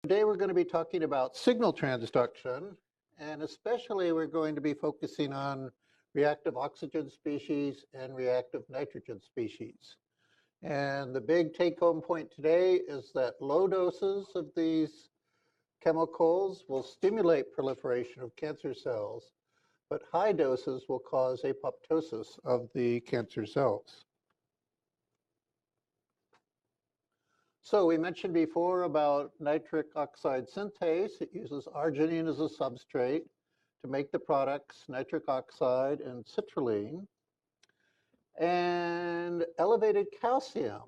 Today we're going to be talking about signal transduction, and especially we're going to be focusing on reactive oxygen species and reactive nitrogen species. And the big take-home point today is that low doses of these chemicals will stimulate proliferation of cancer cells, but high doses will cause apoptosis of the cancer cells. So we mentioned before about nitric oxide synthase. It uses arginine as a substrate to make the products nitric oxide and citrulline. And elevated calcium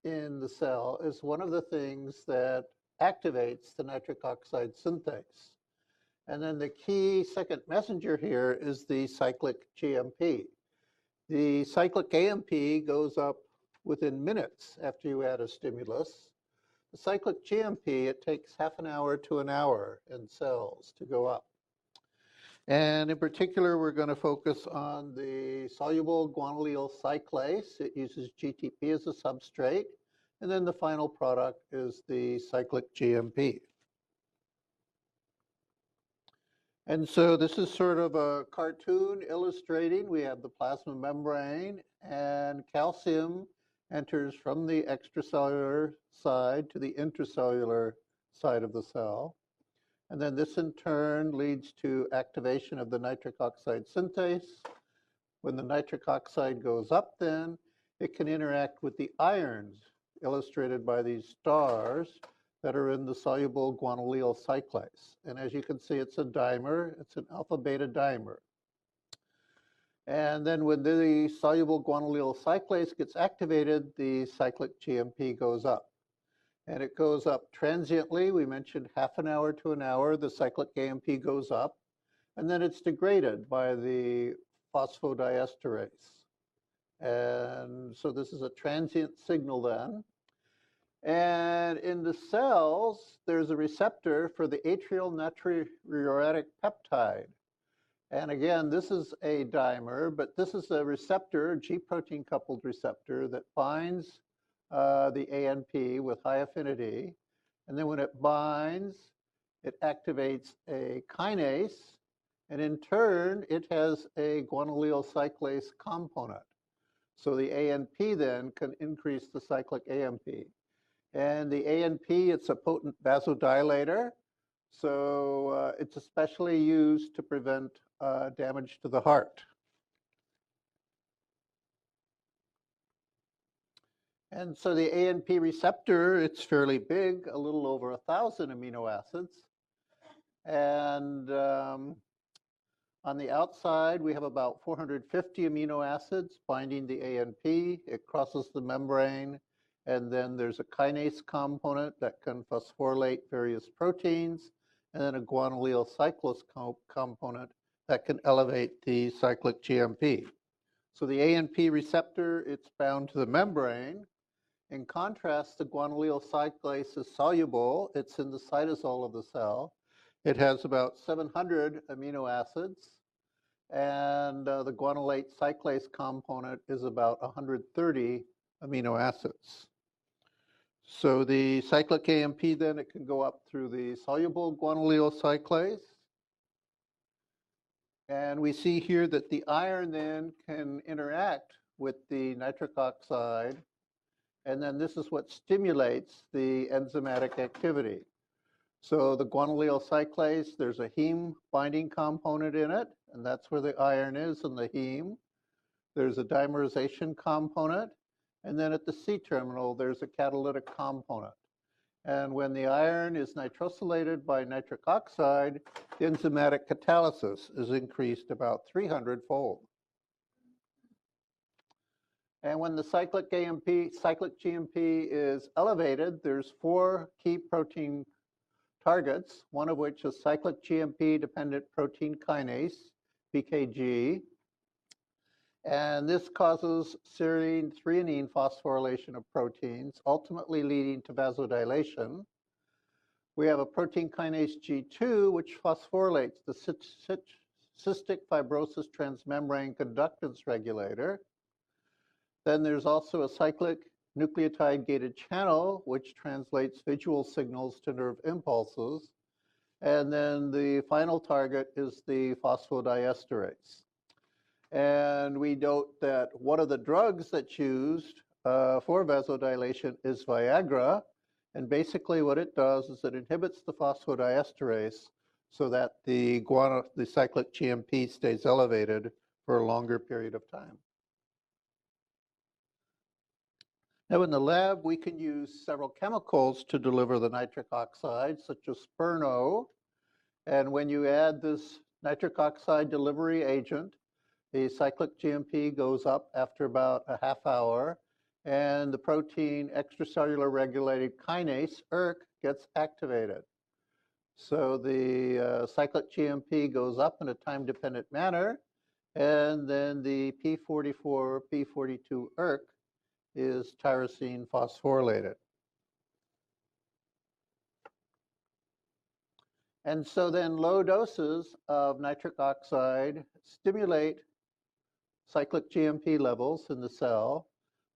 in the cell is one of the things that activates the nitric oxide synthase. And then the key second messenger here is the cyclic GMP. The cyclic AMP goes up within minutes after you add a stimulus. The cyclic GMP, it takes half an hour to an hour in cells to go up. And in particular, we're going to focus on the soluble guanylyl cyclase. It uses GTP as a substrate. And then the final product is the cyclic GMP. And so this is sort of a cartoon illustrating. We have the plasma membrane, and calcium enters from the extracellular side to the intracellular side of the cell. And then this in turn leads to activation of the nitric oxide synthase. When the nitric oxide goes up, then it can interact with the ions illustrated by these stars that are in the soluble guanylyl cyclase. And as you can see, it's a dimer. It's an alpha beta dimer. And then when the soluble guanylyl cyclase gets activated, the cyclic GMP goes up. And it goes up transiently. We mentioned half an hour to an hour, the cyclic AMP goes up. And then it's degraded by the phosphodiesterase. And so this is a transient signal then. And in the cells, there's a receptor for the atrial natriuretic peptide. And again, this is a dimer, but this is a receptor, G protein coupled receptor that binds the ANP with high affinity. And then when it binds, it activates a kinase. And in turn, it has a guanylyl cyclase component. So the ANP then can increase the cyclic AMP. And the ANP, it's a potent vasodilator. So it's especially used to prevent damage to the heart. And so the ANP receptor, it's fairly big, a little over 1,000 amino acids. And on the outside, we have about 450 amino acids binding the ANP. It crosses the membrane. And then there's a kinase component that can phosphorylate various proteins, and then a guanylyl cyclase component that can elevate the cyclic GMP. So the ANP receptor, it's bound to the membrane. In contrast, the guanylyl cyclase is soluble. It's in the cytosol of the cell. It has about 700 amino acids, and the guanylate cyclase component is about 130 amino acids. So the cyclic AMP then, it can go up through the soluble guanylyl cyclase. And we see here that the iron then can interact with the nitric oxide. And then this is what stimulates the enzymatic activity. So the guanylyl cyclase, there's a heme binding component in it, and that's where the iron is in the heme. There's a dimerization component. And then at the C terminal, there's a catalytic component. And when the iron is nitrosylated by nitric oxide, the enzymatic catalysis is increased about 300-fold. And when the cyclic GMP is elevated, there's 4 key protein targets, one of which is cyclic GMP-dependent protein kinase, PKG. And this causes serine-threonine phosphorylation of proteins, ultimately leading to vasodilation. We have a protein kinase G2, which phosphorylates the cystic fibrosis transmembrane conductance regulator. Then there's also a cyclic nucleotide gated channel, which translates visual signals to nerve impulses. And then the final target is the phosphodiesterase. And we note that one of the drugs that's used for vasodilation is Viagra. And basically what it does is it inhibits the phosphodiesterase so that the cyclic GMP stays elevated for a longer period of time. Now in the lab, we can use several chemicals to deliver the nitric oxide, such as Spurno. And when you add this nitric oxide delivery agent, the cyclic GMP goes up after about a half hour, and the protein extracellular regulated kinase, ERK, gets activated. So the cyclic GMP goes up in a time-dependent manner, and then the P44, P42 ERK is tyrosine phosphorylated. And so then low doses of nitric oxide stimulate cyclic GMP levels in the cell,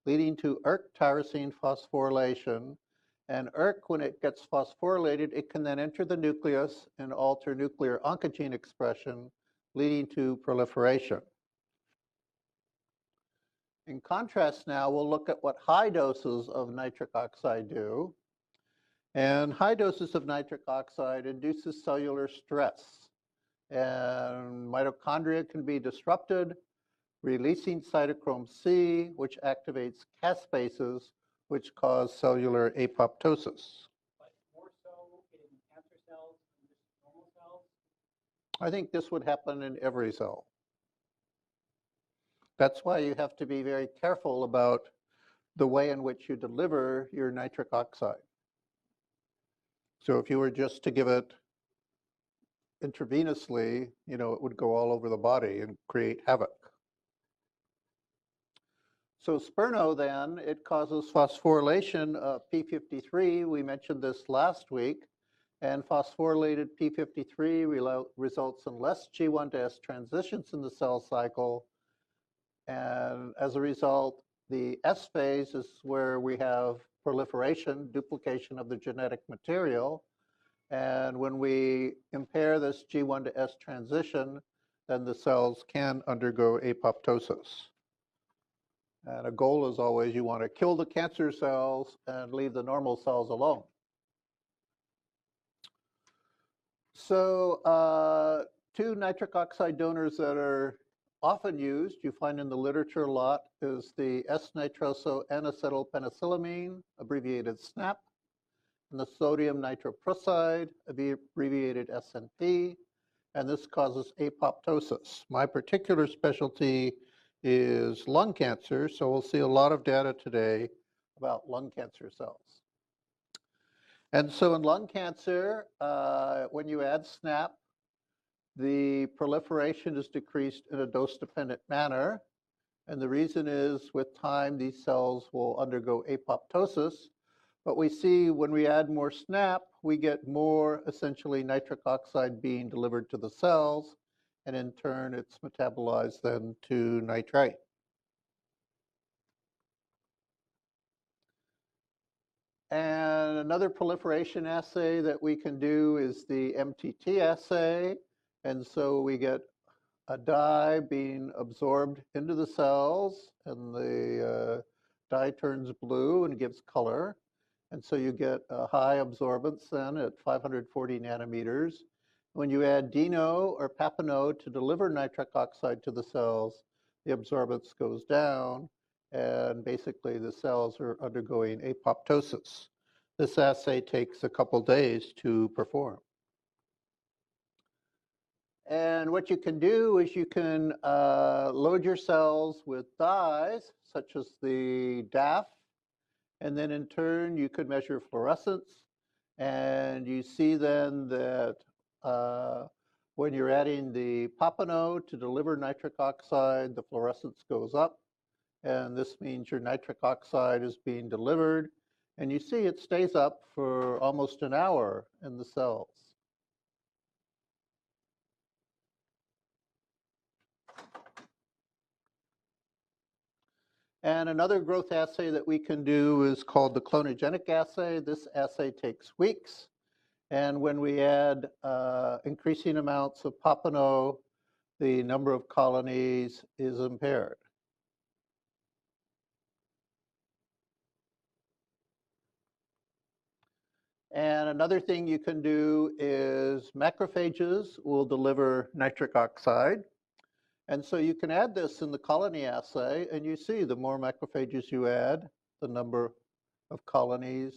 leading to ERK tyrosine phosphorylation. And ERK, when it gets phosphorylated, it can then enter the nucleus and alter nuclear oncogene expression, leading to proliferation. In contrast now, we'll look at what high doses of nitric oxide do. And high doses of nitric oxide induces cellular stress. And mitochondria can be disrupted, releasing cytochrome C, which activates caspases, which cause cellular apoptosis. But more so in cancer cells than just normal cells? I think this would happen in every cell. That's why you have to be very careful about the way in which you deliver your nitric oxide. So if you were just to give it intravenously, it would go all over the body and create havoc. So Spurno then, it causes phosphorylation of P53. We mentioned this last week. And phosphorylated P53 results in less G1 to S transitions in the cell cycle. And as a result, the S phase is where we have proliferation, duplication of the genetic material. And when we impair this G1 to S transition, then the cells can undergo apoptosis. And a goal is always you want to kill the cancer cells and leave the normal cells alone. So two nitric oxide donors that are often used, you find in the literature a lot, is the S-nitroso-N-acetylpenicillamine, abbreviated SNAP, and the sodium nitroprusside, abbreviated SNP, and this causes apoptosis. My particular specialty is lung cancer, so we'll see a lot of data today about lung cancer cells. And so in lung cancer, when you add SNAP, the proliferation is decreased in a dose-dependent manner. And the reason is with time, these cells will undergo apoptosis. But we see when we add more SNAP, we get more essentially nitric oxide being delivered to the cells. And in turn, it's metabolized then to nitrite. And another proliferation assay that we can do is the MTT assay. And so we get a dye being absorbed into the cells, and the dye turns blue and gives color. And so you get a high absorbance then at 540 nanometers. When you add Dino or Papineau to deliver nitric oxide to the cells, the absorbance goes down, and basically the cells are undergoing apoptosis. This assay takes a couple days to perform. And what you can do is you can load your cells with dyes, such as the DAF, and then in turn you could measure fluorescence. And you see then that when you're adding the Papineau to deliver nitric oxide, the fluorescence goes up. And this means your nitric oxide is being delivered. And you see it stays up for almost an hour in the cells. And another growth assay that we can do is called the clonogenic assay. This assay takes weeks. And when we add increasing amounts of Papaneau, the number of colonies is impaired. And another thing you can do is macrophages will deliver nitric oxide. And so you can add this in the colony assay, and you see the more macrophages you add, the number of colonies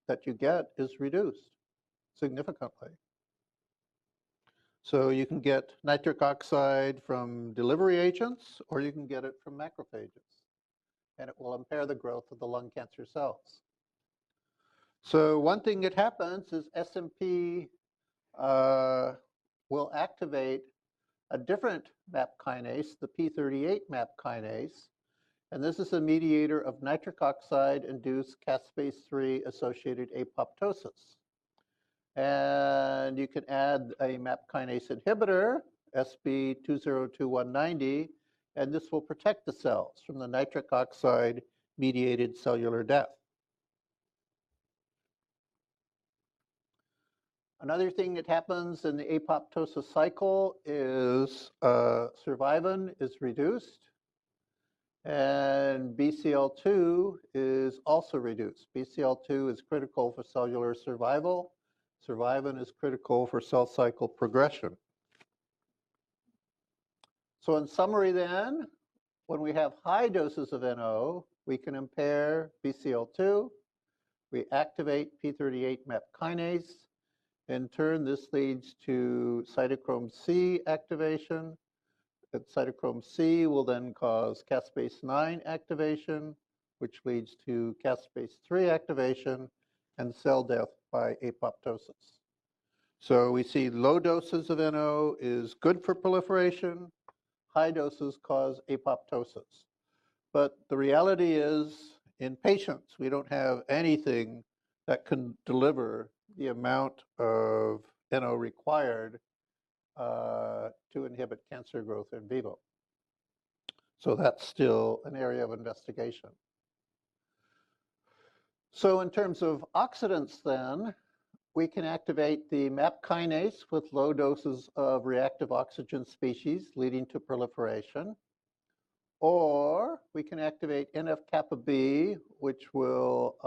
that you get is reduced significantly. So you can get nitric oxide from delivery agents, or you can get it from macrophages, and it will impair the growth of the lung cancer cells. So one thing that happens is SMP will activate a different MAP kinase, the P38 MAP kinase, and this is a mediator of nitric oxide-induced caspase-3 associated apoptosis. And you can add a MAP kinase inhibitor, SB202190, and this will protect the cells from the nitric oxide-mediated cellular death. Another thing that happens in the apoptosis cycle is survivin is reduced, and BCL2 is also reduced. BCL2 is critical for cellular survival. Survivin is critical for cell cycle progression. So in summary then, when we have high doses of NO, we can impair BCL2, we activate P38 MAP kinase. In turn, this leads to cytochrome C activation. And cytochrome C will then cause caspase-9 activation, which leads to caspase-3 activation and cell death by apoptosis. So we see low doses of NO is good for proliferation. High doses cause apoptosis. But the reality is, in patients, we don't have anything that can deliver the amount of NO required to inhibit cancer growth in vivo. So that's still an area of investigation. So in terms of oxidants then, we can activate the MAP kinase with low doses of reactive oxygen species leading to proliferation. Or we can activate NF-kappa B, which will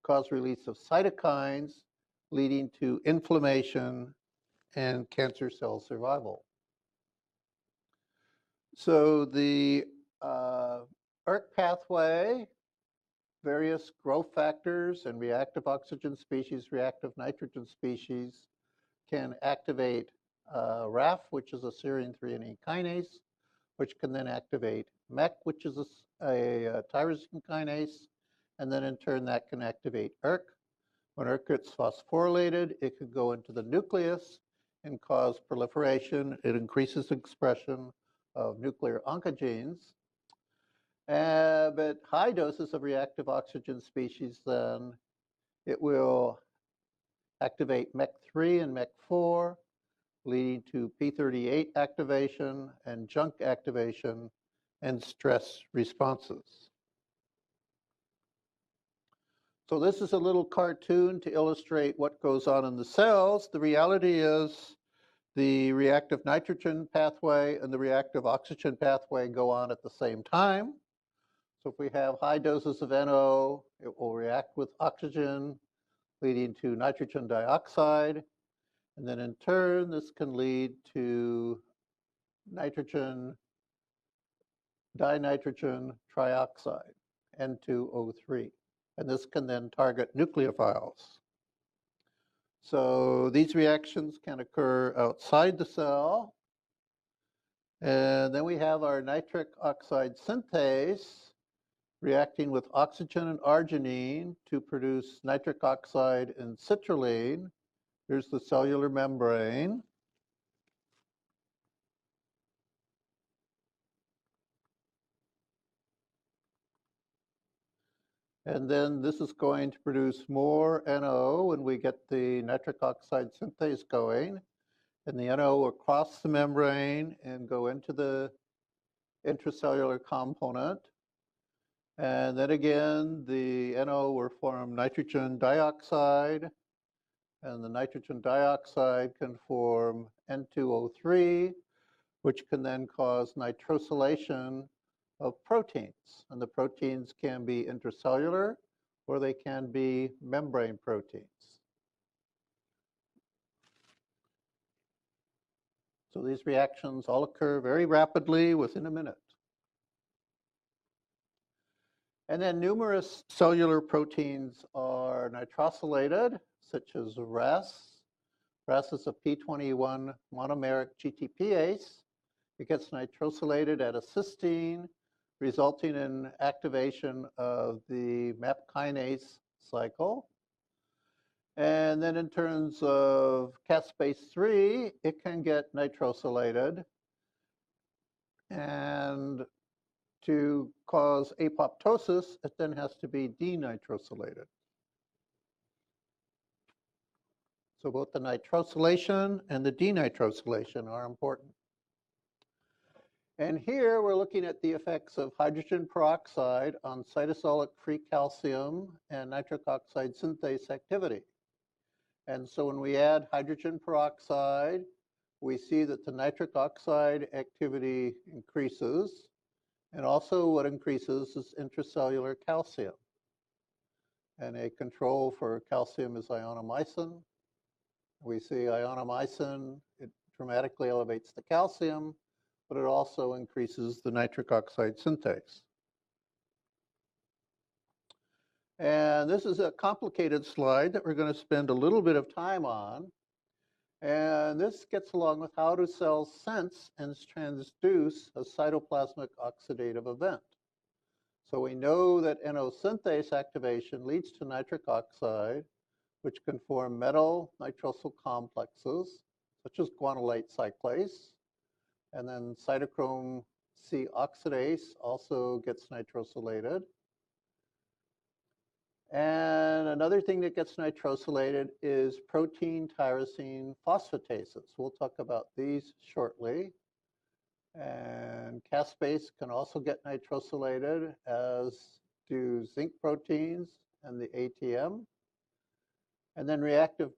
cause release of cytokines leading to inflammation and cancer cell survival. So the ERK pathway, various growth factors and reactive oxygen species, reactive nitrogen species can activate RAF, which is a serine threonine kinase, which can then activate MEK, which is a tyrosine kinase, and then in turn that can activate ERK. When ERK gets phosphorylated, it could go into the nucleus and cause proliferation. It increases expression of nuclear oncogenes. But high doses of reactive oxygen species, then it will activate MEK3 and MEK4, leading to P38 activation and JNK activation and stress responses. So this is a little cartoon to illustrate what goes on in the cells. The reality is the reactive nitrogen pathway and the reactive oxygen pathway go on at the same time. So if we have high doses of NO, it will react with oxygen, leading to nitrogen dioxide. And then in turn, this can lead to nitrogen dinitrogen trioxide, N2O3. And this can then target nucleophiles. So these reactions can occur outside the cell. And then we have our nitric oxide synthase reacting with oxygen and arginine to produce nitric oxide and citrulline. Here's the cellular membrane. And then this is going to produce more NO when we get the nitric oxide synthase going. And the NO will cross the membrane and go into the intracellular component. And then again, the NO will form nitrogen dioxide, and the nitrogen dioxide can form N2O3, which can then cause nitrosylation of proteins. And the proteins can be intracellular or they can be membrane proteins. So these reactions all occur very rapidly within a minute. And then numerous cellular proteins are nitrosylated, such as RAS. RAS is a P21 monomeric GTPase. It gets nitrosylated at a cysteine, resulting in activation of the MAP kinase cycle. And then in terms of caspase-3, it can get nitrosylated. And to cause apoptosis, it then has to be denitrosylated. So both the nitrosylation and the denitrosylation are important. And here we're looking at the effects of hydrogen peroxide on cytosolic free calcium and nitric oxide synthase activity. And so when we add hydrogen peroxide, we see that the nitric oxide activity increases. And also what increases is intracellular calcium. And a control for calcium is ionomycin. We see ionomycin, it dramatically elevates the calcium, but it also increases the nitric oxide synthase. And this is a complicated slide that we're going to spend a little bit of time on. And this gets along with how do cells sense and transduce a cytoplasmic oxidative event. So we know that NO synthase activation leads to nitric oxide, which can form metal nitrosyl complexes, such as guanylate cyclase. And then cytochrome C oxidase also gets nitrosylated. And another thing that gets nitrosylated is protein tyrosine phosphatases. We'll talk about these shortly. And caspase can also get nitrosylated, as do zinc proteins and the ATM. And then reactive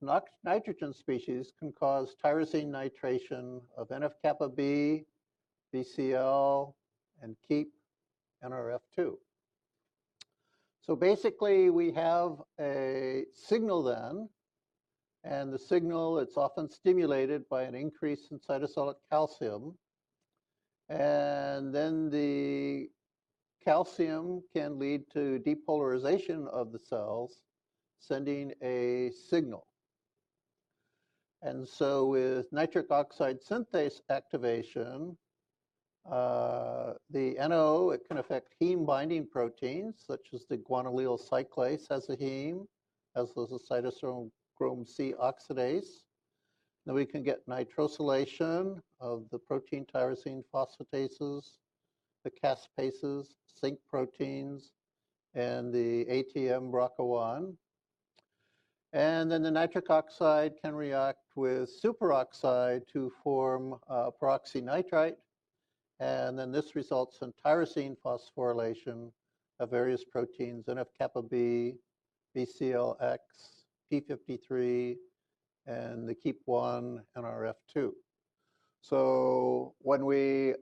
nitrogen species can cause tyrosine nitration of NF-kappa B, BCL, and KEAP, NRF2. So basically, we have a signal then, and the signal, it's often stimulated by an increase in cytosolic calcium. And then the calcium can lead to depolarization of the cells, sending a signal. And so with nitric oxide synthase activation, the NO, it can affect heme binding proteins, such as the guanylyl cyclase has a heme, as does the cytochrome C oxidase. Then we can get nitrosylation of the protein tyrosine phosphatases, the caspases, zinc proteins, and the ATM BRCA1. And then the nitric oxide can react with superoxide to form peroxynitrite. And then this results in tyrosine phosphorylation of various proteins, NF-kappa B, BCLX, P53, and the KEAP1 NRF2. So when we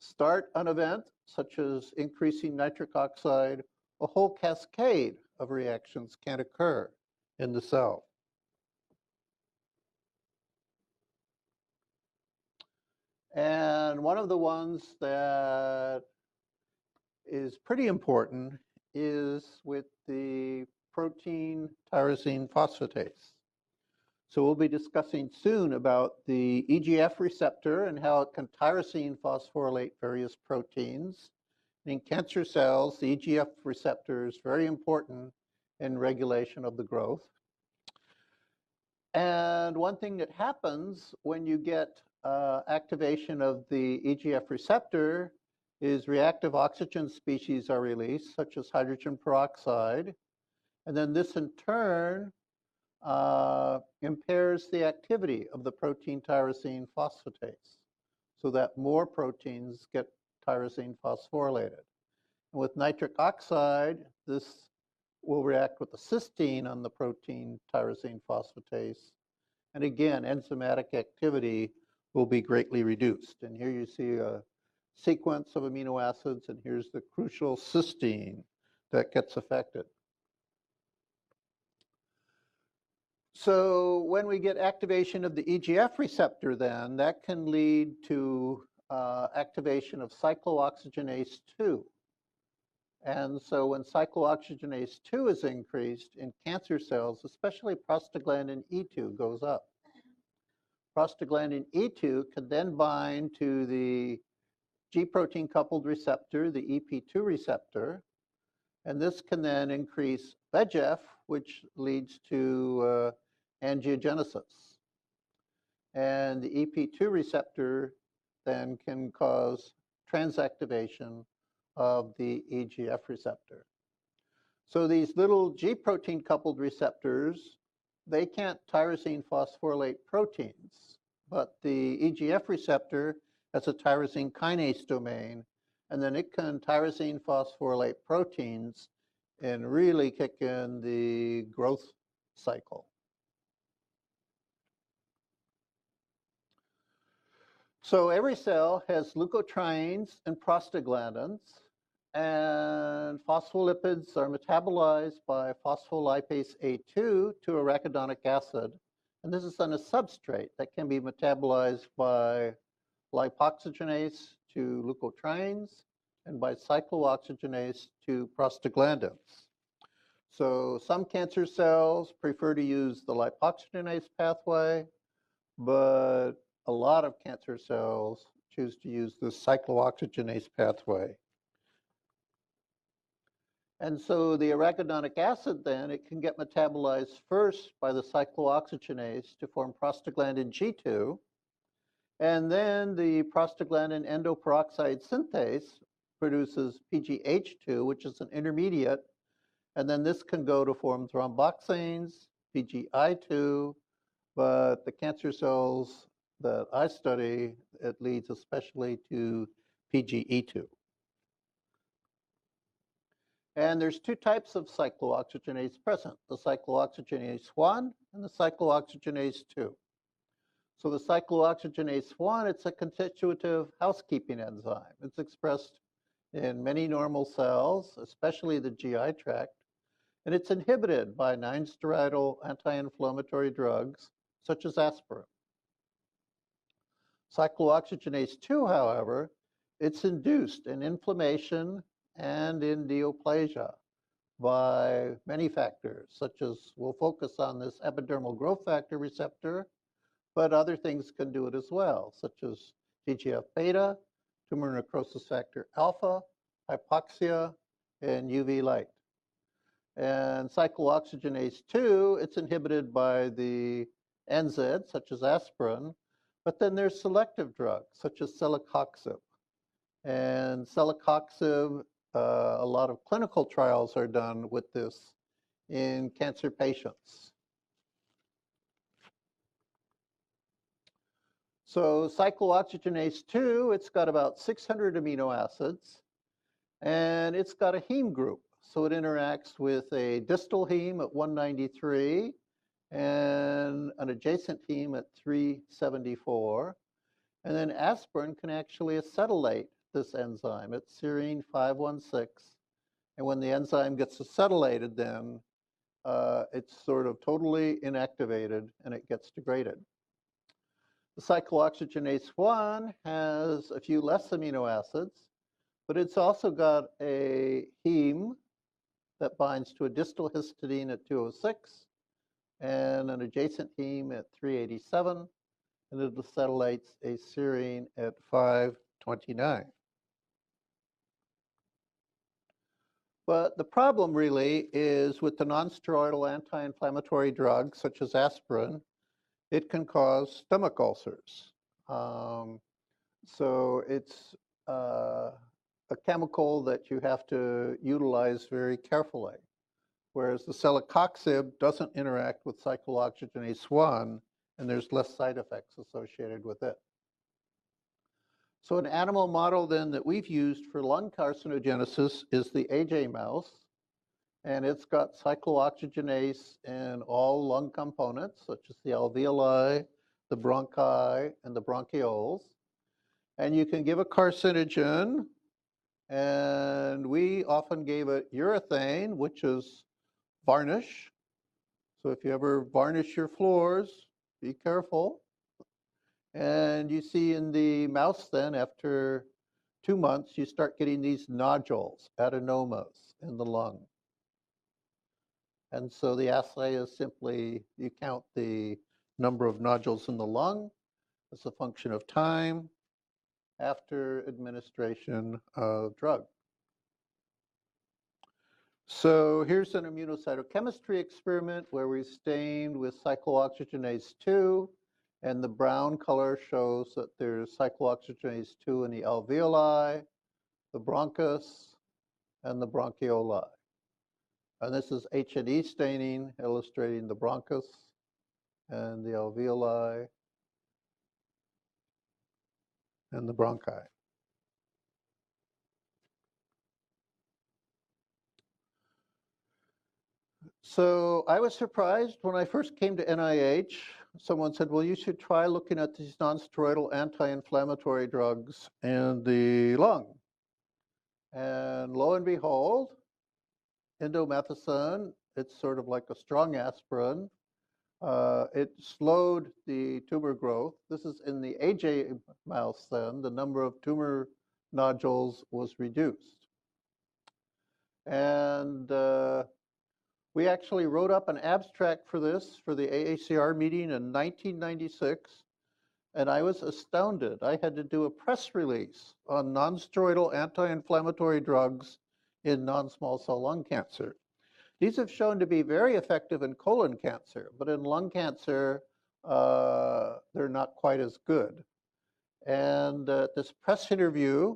start an event, such as increasing nitric oxide, a whole cascade of reactions can occur in the cell. And one of the ones that is pretty important is with the protein tyrosine phosphatase. So we'll be discussing soon about the EGF receptor and how it can tyrosine phosphorylate various proteins. In cancer cells, the EGF receptor is very important in regulation of the growth. And one thing that happens when you get activation of the EGF receptor is reactive oxygen species are released, such as hydrogen peroxide. And then this in turn impairs the activity of the protein tyrosine phosphatase, so that more proteins get tyrosine phosphorylated. With nitric oxide, this will react with the cysteine on the protein tyrosine phosphatase. And again, enzymatic activity will be greatly reduced. And here you see a sequence of amino acids, and here's the crucial cysteine that gets affected. So when we get activation of the EGF receptor, then that can lead to activation of cyclooxygenase 2. And so when cyclooxygenase 2 is increased in cancer cells, especially prostaglandin E2 goes up. Prostaglandin E2 can then bind to the G protein coupled receptor, the EP2 receptor, and this can then increase VEGF, which leads to angiogenesis. And the EP2 receptor then can cause transactivation of the EGF receptor. So these little G protein coupled receptors, they can't tyrosine phosphorylate proteins, but the EGF receptor has a tyrosine kinase domain, and then it can tyrosine phosphorylate proteins and really kick in the growth cycle. So every cell has leukotrienes and prostaglandins, and phospholipids are metabolized by phospholipase A2 to arachidonic acid. And this is on a substrate that can be metabolized by lipoxygenase to leukotrienes and by cyclooxygenase to prostaglandins. So some cancer cells prefer to use the lipoxygenase pathway, but a lot of cancer cells choose to use the cyclooxygenase pathway. And so the arachidonic acid then, it can get metabolized first by the cyclooxygenase to form prostaglandin G2, and then the prostaglandin endoperoxide synthase produces PGH2, which is an intermediate, and then this can go to form thromboxanes, PGI2, but the cancer cells that I study, it leads especially to PGE2. And there's two types of cyclooxygenase present, the cyclooxygenase 1 and the cyclooxygenase 2. So the cyclooxygenase 1, it's a constitutive housekeeping enzyme. It's expressed in many normal cells, especially the GI tract, and it's inhibited by non-steroidal anti-inflammatory drugs such as aspirin. Cyclooxygenase 2, however, it's induced in inflammation and in neoplasia by many factors, such as we'll focus on this epidermal growth factor receptor, but other things can do it as well, such as TGF-beta, tumor necrosis factor alpha, hypoxia, and UV light. And cyclooxygenase 2, it's inhibited by the NSAIDs, such as aspirin, but then there's selective drugs, such as celecoxib. And celecoxib, a lot of clinical trials are done with this in cancer patients. So cyclooxygenase 2, it's got about 600 amino acids, and it's got a heme group. So it interacts with a distal heme at 193 and an adjacent heme at 374. And then aspirin can actually acetylate this enzyme at serine 516. And when the enzyme gets acetylated, then it's sort of totally inactivated and it gets degraded. The cyclooxygenase 1 has a few less amino acids, but it's also got a heme that binds to a distal histidine at 206 and an adjacent heme at 387, and it acetylates a serine at 529. But the problem really is with the nonsteroidal anti-inflammatory drugs such as aspirin, it can cause stomach ulcers. So it's a chemical that you have to utilize very carefully, whereas the celecoxib doesn't interact with cyclooxygenase 1, and there's less side effects associated with it. So an animal model then that we've used for lung carcinogenesis is the AJ mouse, and it's got cyclooxygenase in all lung components, such as the alveoli, the bronchi, and the bronchioles. And you can give a carcinogen, and we often gave it urethane, which is varnish. So if you ever varnish your floors, be careful. And you see in the mouse then, after 2 months, you start getting these nodules, adenomas in the lung. And so the assay is simply, you count the number of nodules in the lung as a function of time after administration of drug. So here's an immunocytochemistry experiment where we stained with cyclooxygenase 2, and the brown color shows that there's cyclooxygenase 2 in the alveoli, the bronchus, and the bronchioli. And this is H&E staining, illustrating the bronchus and the alveoli and the bronchi. So I was surprised when I first came to NIH. Someone said, well, you should try looking at these nonsteroidal anti-inflammatory drugs in the lung. And lo and behold, indomethacin, it's sort of like a strong aspirin. It slowed the tumor growth. This is in the AJ mouse then, the number of tumor nodules was reduced. And we actually wrote up an abstract for this for the AACR meeting in 1996, and I was astounded. I had to do a press release on nonsteroidal anti-inflammatory drugs in non-small cell lung cancer. These have shown to be very effective in colon cancer, but in lung cancer, they're not quite as good. And this press interview,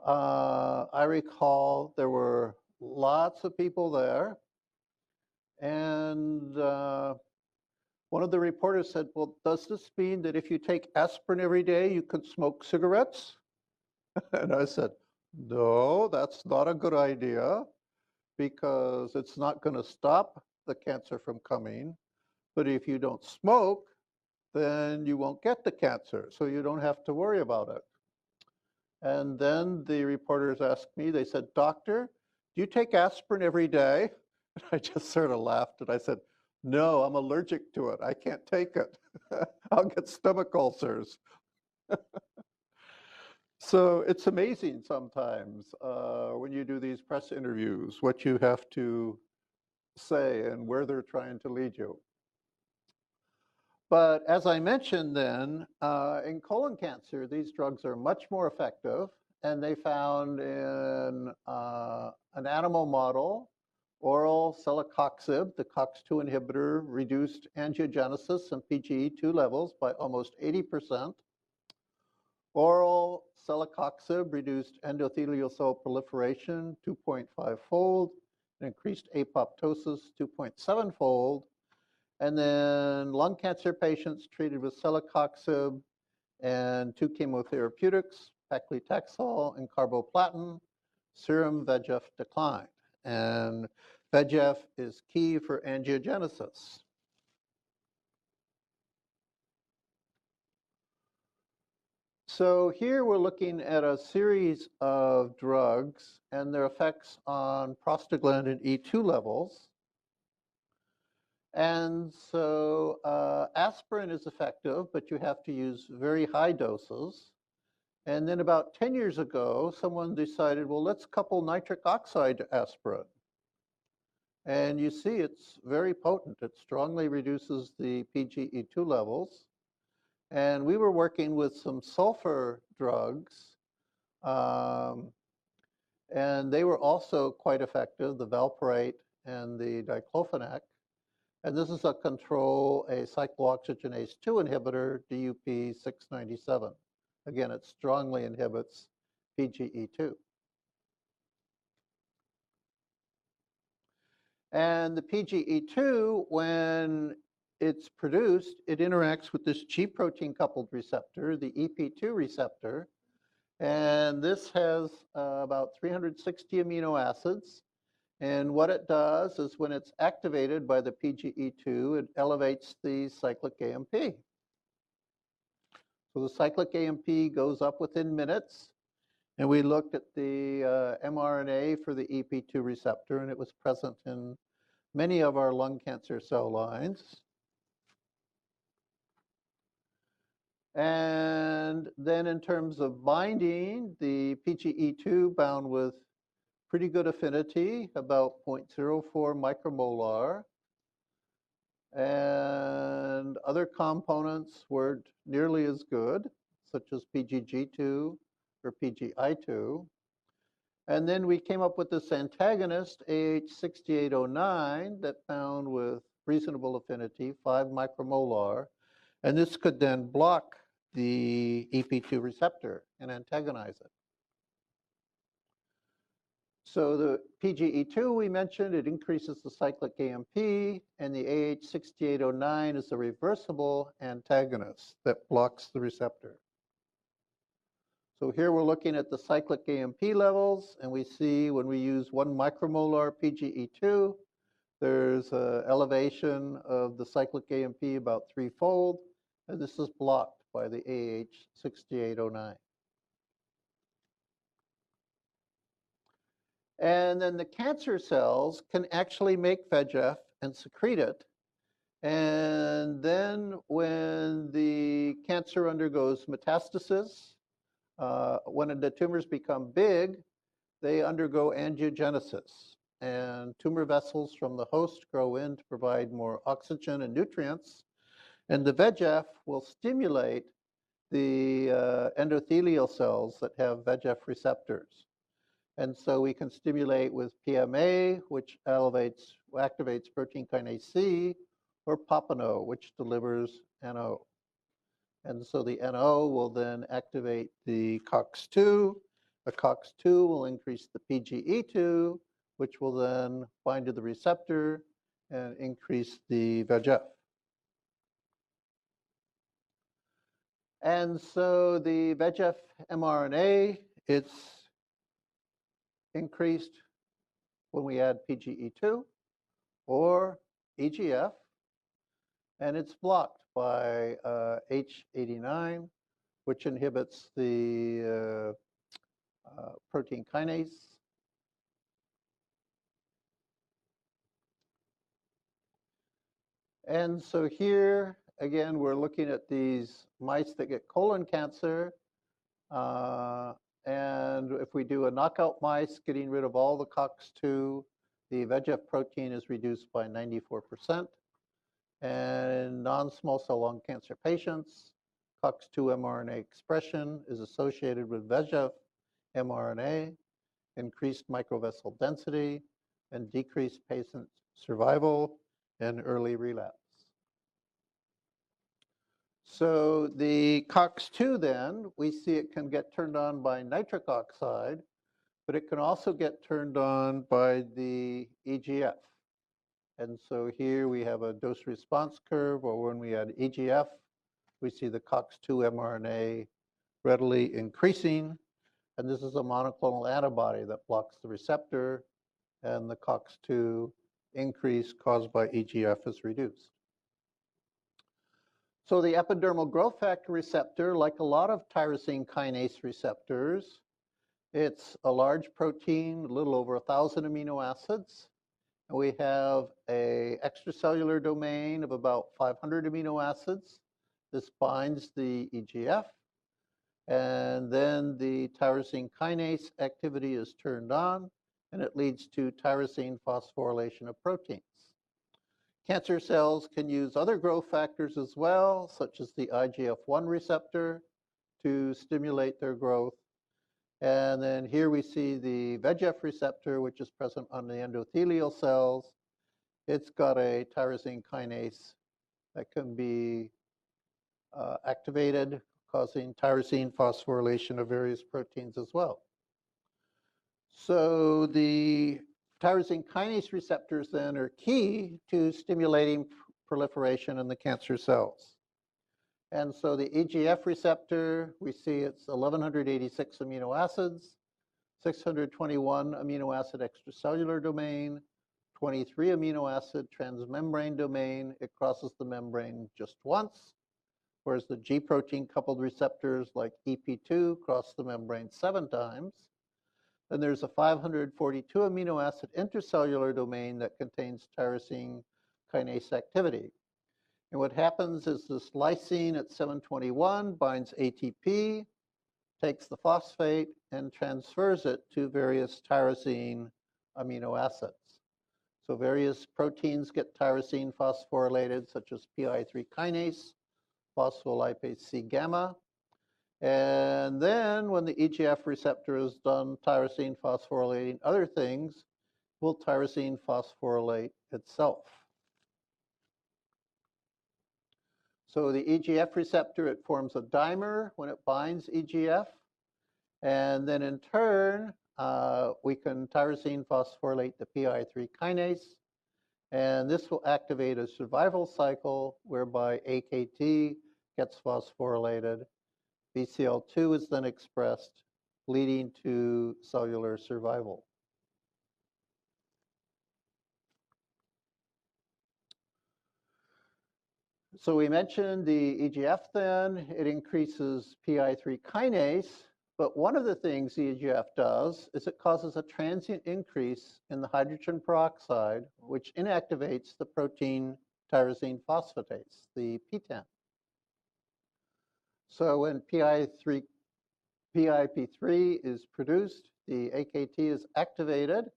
I recall there were lots of people there. And one of the reporters said, well, does this mean that if you take aspirin every day, you could smoke cigarettes? And I said, no, that's not a good idea, because it's not going to stop the cancer from coming. But if you don't smoke, then you won't get the cancer, so you don't have to worry about it. And then the reporters asked me, they said, doctor, do you take aspirin every day? And I just sort of laughed and I said, no, I'm allergic to it. I can't take it. I'll get stomach ulcers. So it's amazing sometimes when you do these press interviews, what you have to say and where they're trying to lead you. But as I mentioned then, in colon cancer, these drugs are much more effective, and they found in an animal model, oral celecoxib, the COX-2 inhibitor, reduced angiogenesis and PGE2 levels by almost 80%. Oral celecoxib reduced endothelial cell proliferation 2.5-fold, and increased apoptosis 2.7-fold. And then lung cancer patients treated with celecoxib and 2 chemotherapeutics, paclitaxel and carboplatin, serum VEGF declined. And VEGF is key for angiogenesis. So here we're looking at a series of drugs and their effects on prostaglandin E2 levels. And so aspirin is effective, but you have to use very high doses. And then about 10 years ago, someone decided, well, let's couple nitric oxide to aspirin. And you see it's very potent. It strongly reduces the PGE2 levels. And we were working with some sulfur drugs, and they were also quite effective, the valproate and the diclofenac. And this is a control, a cyclooxygenase 2 inhibitor, DUP697. Again, it strongly inhibits PGE2. And the PGE2, when it's produced, it interacts with this G protein coupled receptor, the EP2 receptor. And this has about 360 amino acids. And what it does is when it's activated by the PGE2, it elevates the cyclic AMP. So the cyclic AMP goes up within minutes. And we looked at the mRNA for the EP2 receptor, and it was present in many of our lung cancer cell lines. And then in terms of binding, the PGE2 bound with pretty good affinity, about 0.04 micromolar. And other components weren't nearly as good, such as PGG2 or PGI2. And then we came up with this antagonist, AH6809, that bound with reasonable affinity, 5 micromolar. And this could then block the EP2 receptor and antagonize it. So the PGE2 we mentioned, it increases the cyclic AMP, and the AH6809 is a reversible antagonist that blocks the receptor. So here we're looking at the cyclic AMP levels, and we see when we use 1 micromolar PGE2, there's an elevation of the cyclic AMP about 3-fold, and this is blocked by the AH6809. And then the cancer cells can actually make VEGF and secrete it. And then when the cancer undergoes metastasis, when the tumors become big, they undergo angiogenesis. And tumor vessels from the host grow in to provide more oxygen and nutrients. And the VEGF will stimulate the endothelial cells that have VEGF receptors. And so we can stimulate with PMA, which activates protein kinase C, or Papano, which delivers NO. And so the NO will then activate the COX2. The COX2 will increase the PGE2, which will then bind to the receptor and increase the VEGF. And so the VEGF mRNA, it's increased when we add PGE2 or EGF, and it's blocked by H89, which inhibits the protein kinase. And so here, again, we're looking at these mice that get colon cancer. And if we do a knockout mice, getting rid of all the COX2, the VEGF protein is reduced by 94%. And in non-small cell lung cancer patients, COX2 mRNA expression is associated with VEGF mRNA, increased microvessel density, and decreased patient survival and early relapse. So the COX2 then, we see it can get turned on by nitric oxide, but it can also get turned on by the EGF. And so here we have a dose response curve, or when we add EGF, we see the COX2 mRNA readily increasing. And this is a monoclonal antibody that blocks the receptor, and the COX2 increase caused by EGF is reduced. So the epidermal growth factor receptor, like a lot of tyrosine kinase receptors, it's a large protein, a little over 1,000 amino acids. And we have an extracellular domain of about 500 amino acids. This binds the EGF. And then the tyrosine kinase activity is turned on, and it leads to tyrosine phosphorylation of proteins. Cancer cells can use other growth factors as well, such as the IGF-1 receptor, to stimulate their growth. And then here we see the VEGF receptor, which is present on the endothelial cells. It's got a tyrosine kinase that can be activated, causing tyrosine phosphorylation of various proteins as well. So the tyrosine kinase receptors then are key to stimulating proliferation in the cancer cells. And so the EGF receptor, we see it's 1186 amino acids, 621 amino acid extracellular domain, 23 amino acid transmembrane domain. It crosses the membrane just once, whereas the G protein coupled receptors like EP2 cross the membrane 7 times. Then there's a 542 amino acid intercellular domain that contains tyrosine kinase activity. And what happens is this lysine at 721 binds ATP, takes the phosphate, and transfers it to various tyrosine amino acids. So various proteins get tyrosine phosphorylated, such as PI3 kinase, phospholipase C gamma. And then when the EGF receptor is done tyrosine phosphorylating other things, will tyrosine phosphorylate itself. So the EGF receptor, it forms a dimer when it binds EGF. And then in turn, we can tyrosine phosphorylate the PI3 kinase. And this will activate a survival cycle whereby AKT gets phosphorylated. BCL2 is then expressed, leading to cellular survival. So we mentioned the EGF then, it increases PI3 kinase, but one of the things the EGF does is it causes a transient increase in the hydrogen peroxide, which inactivates the protein tyrosine phosphatase, the PTEN. So when PIP3 is produced, the AKT is activated,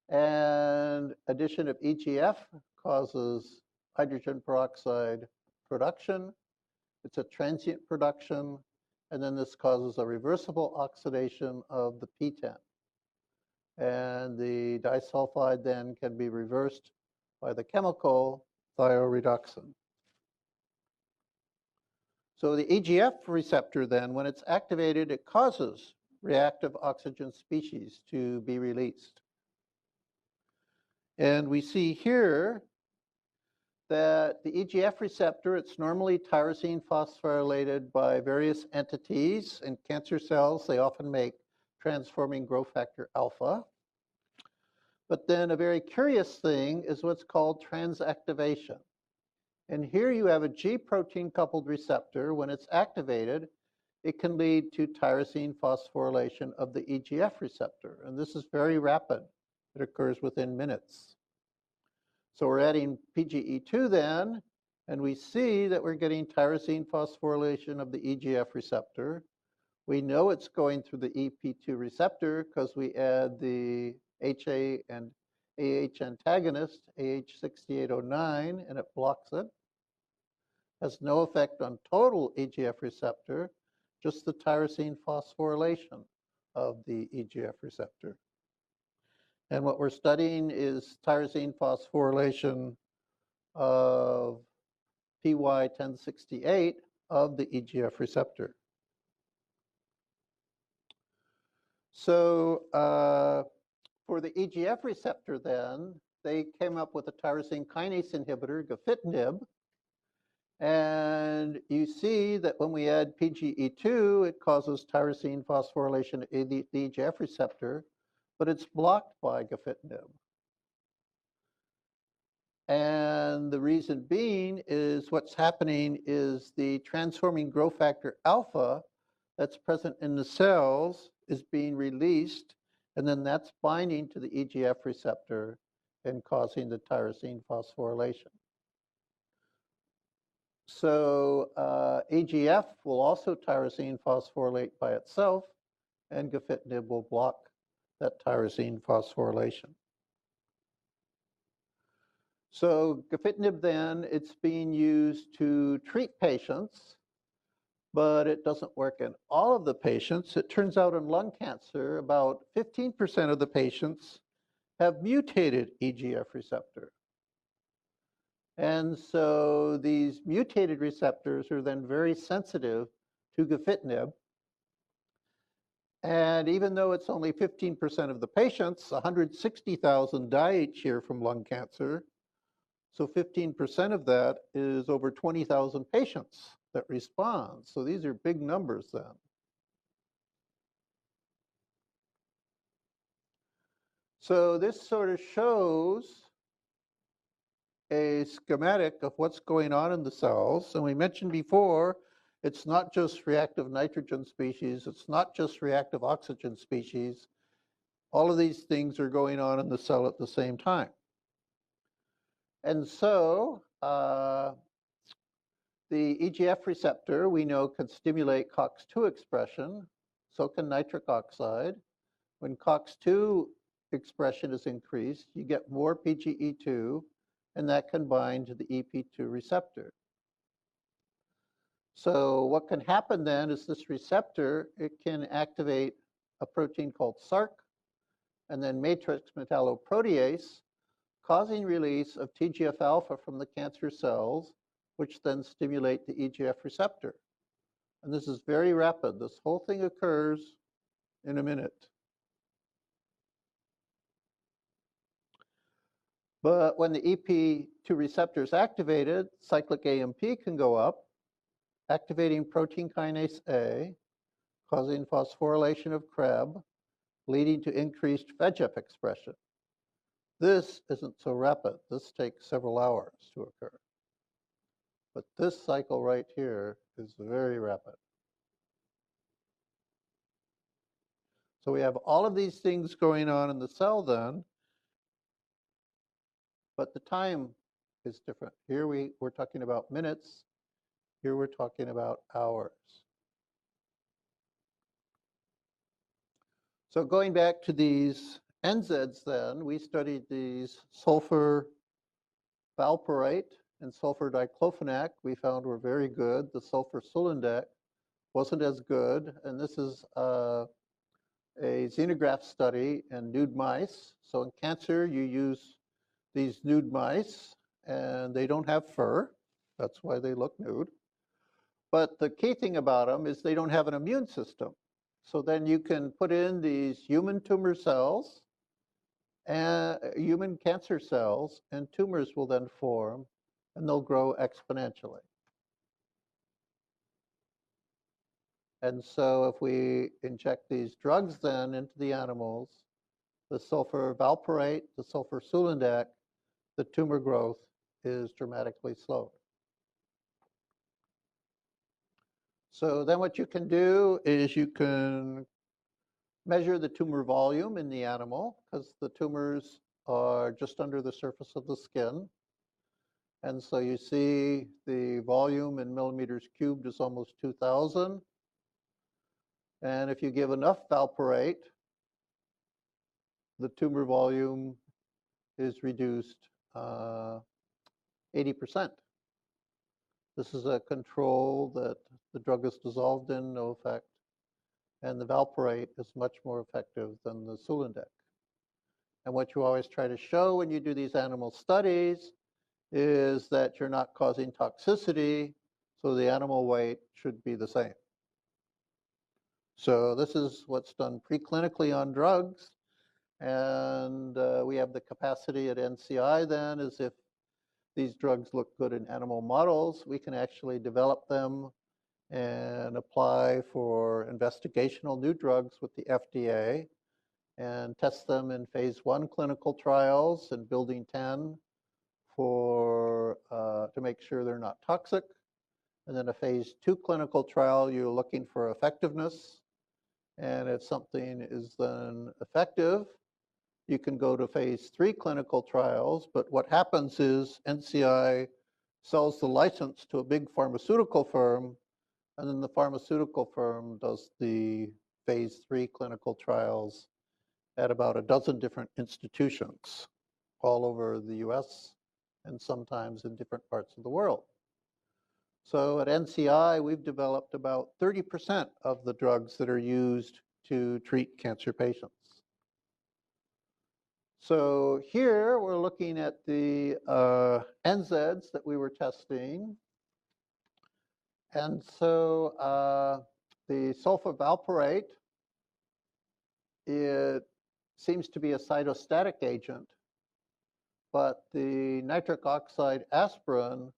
and addition of EGF causes hydrogen peroxide production. It's a transient production, and then this causes a reversible oxidation of the PTEN. And the disulfide then can be reversed by the chemical thioredoxin. So the EGF receptor then, when it's activated, it causes reactive oxygen species to be released. And we see here that the EGF receptor, it's normally tyrosine phosphorylated by various entities. In cancer cells, they often make transforming growth factor alpha. But then a very curious thing is what's called transactivation. And here you have a G protein coupled receptor. When it's activated, it can lead to tyrosine phosphorylation of the EGF receptor. And this is very rapid. It occurs within minutes. So we're adding PGE2 then, and we see that we're getting tyrosine phosphorylation of the EGF receptor. We know it's going through the EP2 receptor because we add the HA and AH antagonist, AH6809, and it blocks it. Has no effect on total EGF receptor, just the tyrosine phosphorylation of the EGF receptor. And what we're studying is tyrosine phosphorylation of PY1068 of the EGF receptor. So for the EGF receptor then, they came up with a tyrosine kinase inhibitor, gefitinib. And you see that when we add PGE2, it causes tyrosine phosphorylation of the EGF receptor, but it's blocked by gefitinib. And the reason being is what's happening is the transforming growth factor alpha that's present in the cells is being released, and then that's binding to the EGF receptor and causing the tyrosine phosphorylation. So EGF will also tyrosine phosphorylate by itself, and gefitinib will block that tyrosine phosphorylation. So gefitinib then, it's being used to treat patients, but it doesn't work in all of the patients. It turns out in lung cancer, about 15% of the patients have mutated EGF receptor. And so these mutated receptors are then very sensitive to gefitinib. And even though it's only 15% of the patients, 160,000 die each year from lung cancer. So 15% of that is over 20,000 patients that respond. So these are big numbers then. So this sort of shows a schematic of what's going on in the cells. And we mentioned before, it's not just reactive nitrogen species, it's not just reactive oxygen species. All of these things are going on in the cell at the same time. And so the EGF receptor, we know, can stimulate COX-2 expression, so can nitric oxide. When COX-2 expression is increased, you get more PGE2, and that can bind to the EP2 receptor. So what can happen then is this receptor, it can activate a protein called SRC, and then matrix metalloprotease, causing release of TGF-alpha from the cancer cells, which then stimulate the EGF receptor. And this is very rapid. This whole thing occurs in a minute. But when the EP2 receptor is activated, cyclic AMP can go up, activating protein kinase A, causing phosphorylation of Krebs, leading to increased VEGF expression. This isn't so rapid. This takes several hours to occur. But this cycle right here is very rapid. So we have all of these things going on in the cell then, but the time is different. Here we're talking about minutes. Here we're talking about hours. So going back to these NSAIDs then, we studied these sulfur valproate and sulfur diclofenac. We found were very good. The sulfur sulindac wasn't as good, and this is a xenograft study in nude mice. So in cancer, you use these nude mice, and they don't have fur. That's why they look nude. But the key thing about them is they don't have an immune system. So then you can put in these human tumor cells, and human cancer cells, and tumors will then form, and they'll grow exponentially. And so if we inject these drugs then into the animals, the sulfur valproate, the sulfur sulindac, the tumor growth is dramatically slowed. So then what you can do is you can measure the tumor volume in the animal, because the tumors are just under the surface of the skin. And so you see the volume in millimeters cubed is almost 2,000. And if you give enough valproate, the tumor volume is reduced 80%. This is a control that the drug is dissolved in, no effect. And the valproate is much more effective than the sulindac. And what you always try to show when you do these animal studies is that you're not causing toxicity, so the animal weight should be the same. So this is what's done preclinically on drugs. And we have the capacity at NCI then, is if these drugs look good in animal models, we can actually develop them and apply for investigational new drugs with the FDA and test them in phase 1 clinical trials and building 10 for to make sure they're not toxic. And then a phase 2 clinical trial, you're looking for effectiveness. And if something is then effective, you can go to phase 3 clinical trials. But what happens is NCI sells the license to a big pharmaceutical firm, and then the pharmaceutical firm does the phase 3 clinical trials at about a dozen different institutions all over the US and sometimes in different parts of the world. So at NCI, we've developed about 30% of the drugs that are used to treat cancer patients. So here we're looking at the NSAIDs that we were testing. And so the sulfur valproate, it seems to be a cytostatic agent. but the nitric oxide aspirin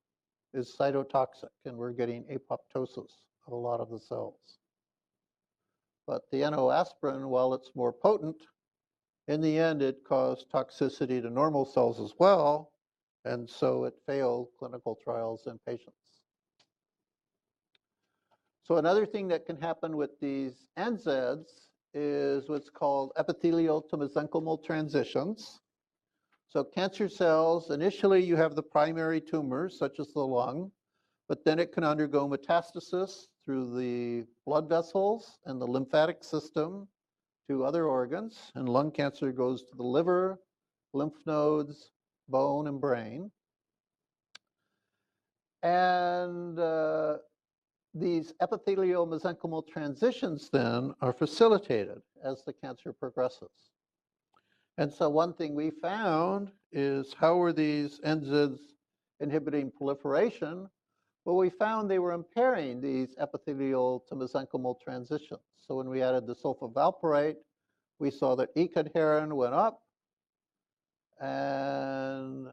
is cytotoxic, and we're getting apoptosis of a lot of the cells. But the NO aspirin, while it's more potent, in the end, it caused toxicity to normal cells as well, and so it failed clinical trials in patients. So another thing that can happen with these NSAIDs is what's called epithelial to mesenchymal transitions. So cancer cells, initially you have the primary tumors, such as the lung, but then it can undergo metastasis through the blood vessels and the lymphatic system to other organs, and lung cancer goes to the liver, lymph nodes, bone, and brain. And these epithelial mesenchymal transitions then are facilitated as the cancer progresses. And so one thing we found is, how were these NSAIDs inhibiting proliferation? Well, we found they were impairing these epithelial to mesenchymal transitions. So when we added the sulfavalproate, we saw that E-cadherin went up, and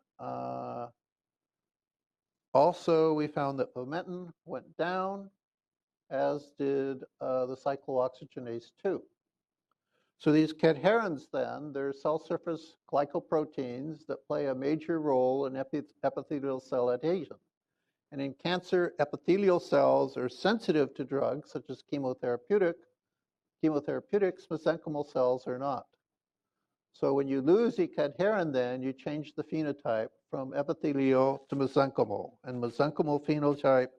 also we found that fomentin went down, as did the cyclooxygenase 2. So these cadherins then, they're cell surface glycoproteins that play a major role in epithelial cell adhesion. And in cancer, epithelial cells are sensitive to drugs such as chemotherapeutics, mesenchymal cells are not. So when you lose E-cadherin, then you change the phenotype from epithelial to mesenchymal. And mesenchymal phenotype,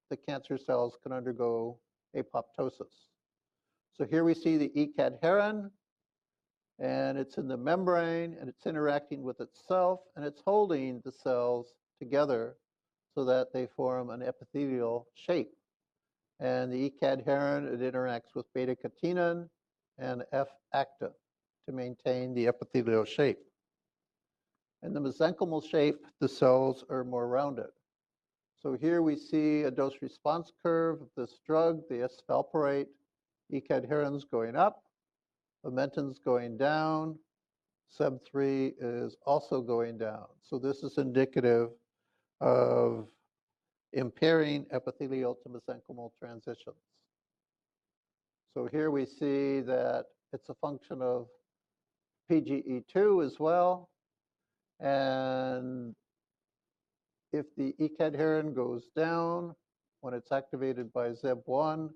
the cancer cells can undergo apoptosis. So here we see the E-cadherin, and it's in the membrane, and it's interacting with itself, and it's holding the cells together so that they form an epithelial shape. And the E-cadherin, it interacts with beta-catenin and F-actin to maintain the epithelial shape. In the mesenchymal shape, the cells are more rounded. So here we see a dose-response curve of this drug, the S-valproate. E-cadherin's going up, fomentin's going down, SEB3 is also going down. So this is indicative of impairing epithelial to mesenchymal transitions. So here we see that it's a function of PGE2 as well. And if the E-cadherin goes down when it's activated by ZEB1,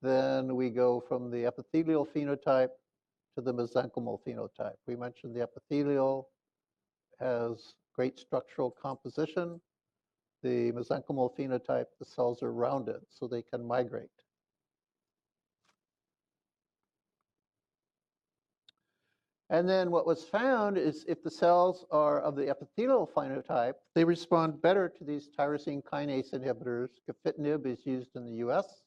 then we go from the epithelial phenotype to the mesenchymal phenotype. We mentioned the epithelial has great structural composition. The mesenchymal phenotype, the cells are rounded, so they can migrate. And then what was found is, if the cells are of the epithelial phenotype, they respond better to these tyrosine kinase inhibitors. Gefitinib is used in the US,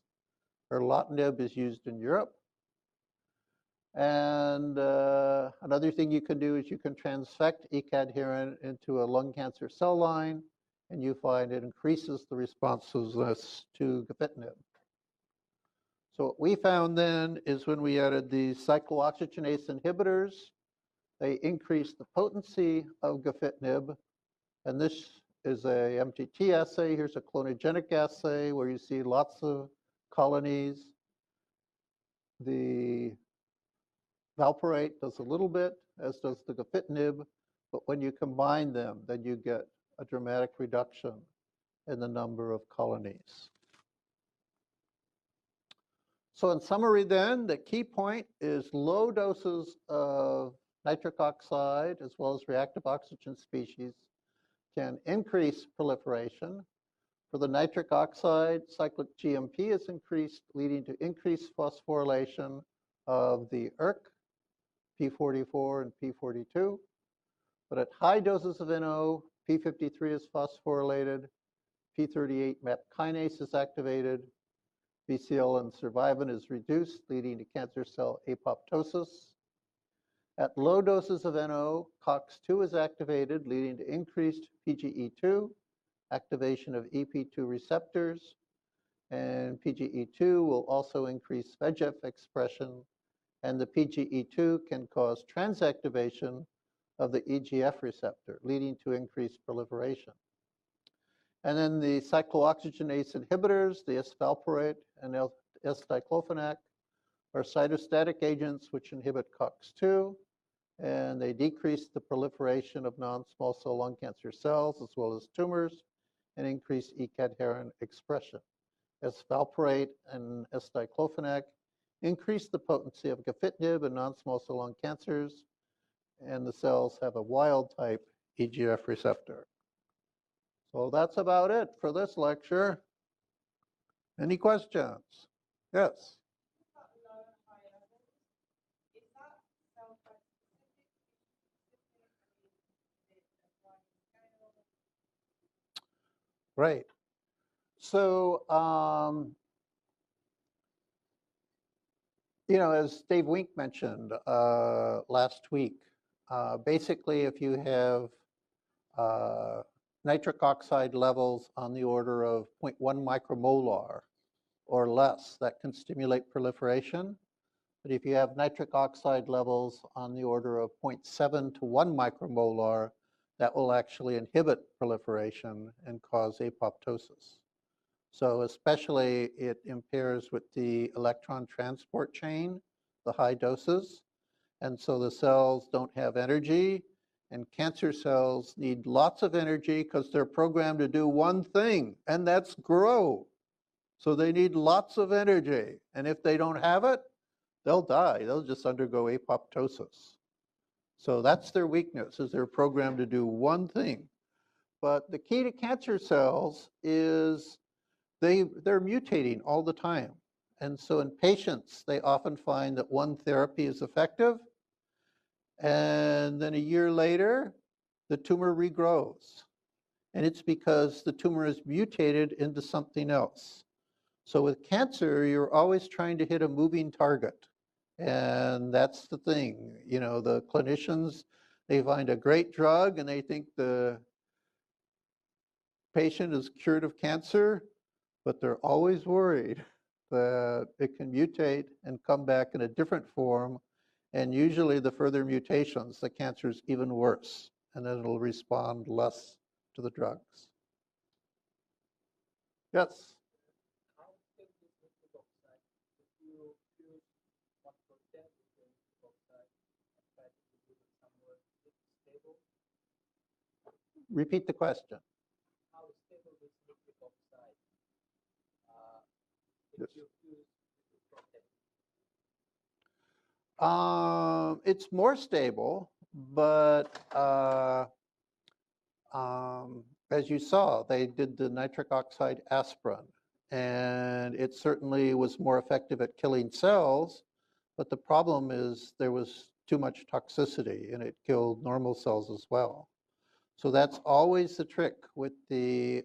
erlotinib is used in Europe. And another thing you can do is you can transfect E-cadherin into a lung cancer cell line, and you find it increases the responsiveness to gefitinib. So what we found then is, when we added the cyclooxygenase inhibitors, they increased the potency of gefitinib. And this is a MTT assay. Here's a clonogenic assay where you see lots of colonies. The valproate does a little bit, as does the gefitinib, but when you combine them, then you get a dramatic reduction in the number of colonies. So in summary then, the key point is low doses of nitric oxide as well as reactive oxygen species can increase proliferation. For the nitric oxide, cyclic GMP is increased, leading to increased phosphorylation of the ERK, P44 and P42. But at high doses of NO, P53 is phosphorylated, P38 MAP kinase is activated, BCL and survivin is reduced, leading to cancer cell apoptosis. At low doses of NO, COX-2 is activated, leading to increased PGE2, activation of EP2 receptors, and PGE2 will also increase VEGF expression, and the PGE2 can cause transactivation of the EGF receptor, leading to increased proliferation. And then the cyclooxygenase inhibitors, the isvalproate and S-diclofenac, are cytostatic agents which inhibit COX-2, and they decrease the proliferation of non-small cell lung cancer cells as well as tumors and increase E-cadherin expression. Isvalproate and S-diclofenac increase the potency of gefitinib in non-small cell lung cancers, and the cells have a wild type EGF receptor. So that's about it for this lecture. Any questions? Yes. Right. So, as Dave Wink mentioned last week, basically if you have nitric oxide levels on the order of 0.1 micromolar or less, that can stimulate proliferation. But if you have nitric oxide levels on the order of 0.7 to 1 micromolar, that will actually inhibit proliferation and cause apoptosis. So especially it impairs with the electron transport chain, the high doses. And so the cells don't have energy, and cancer cells need lots of energy because they're programmed to do one thing, and that's grow. So they need lots of energy. And if they don't have it, they'll die. They'll just undergo apoptosis. So that's their weakness, is they're programmed to do one thing. But the key to cancer cells is they're mutating all the time. And so in patients, they often find that one therapy is effective, and then a year later, the tumor regrows. And it's because the tumor is mutated into something else. So with cancer, you're always trying to hit a moving target. And that's the thing. The clinicians, they find a great drug and they think the patient is cured of cancer, but they're always worried that it can mutate and come back in a different form. And usually the further mutations, the cancer is even worse, and then it'll respond less to the drugs. Yes? How big is the nitric oxide? If you use 1% of the nitric oxide and try to produce it somewhere, is it stable? Repeat the question. How stable is nitric oxide if you use 2%? It's more stable, but as you saw, they did the nitric oxide aspirin, and it certainly was more effective at killing cells, but the problem is there was too much toxicity, and it killed normal cells as well. So that's always the trick with the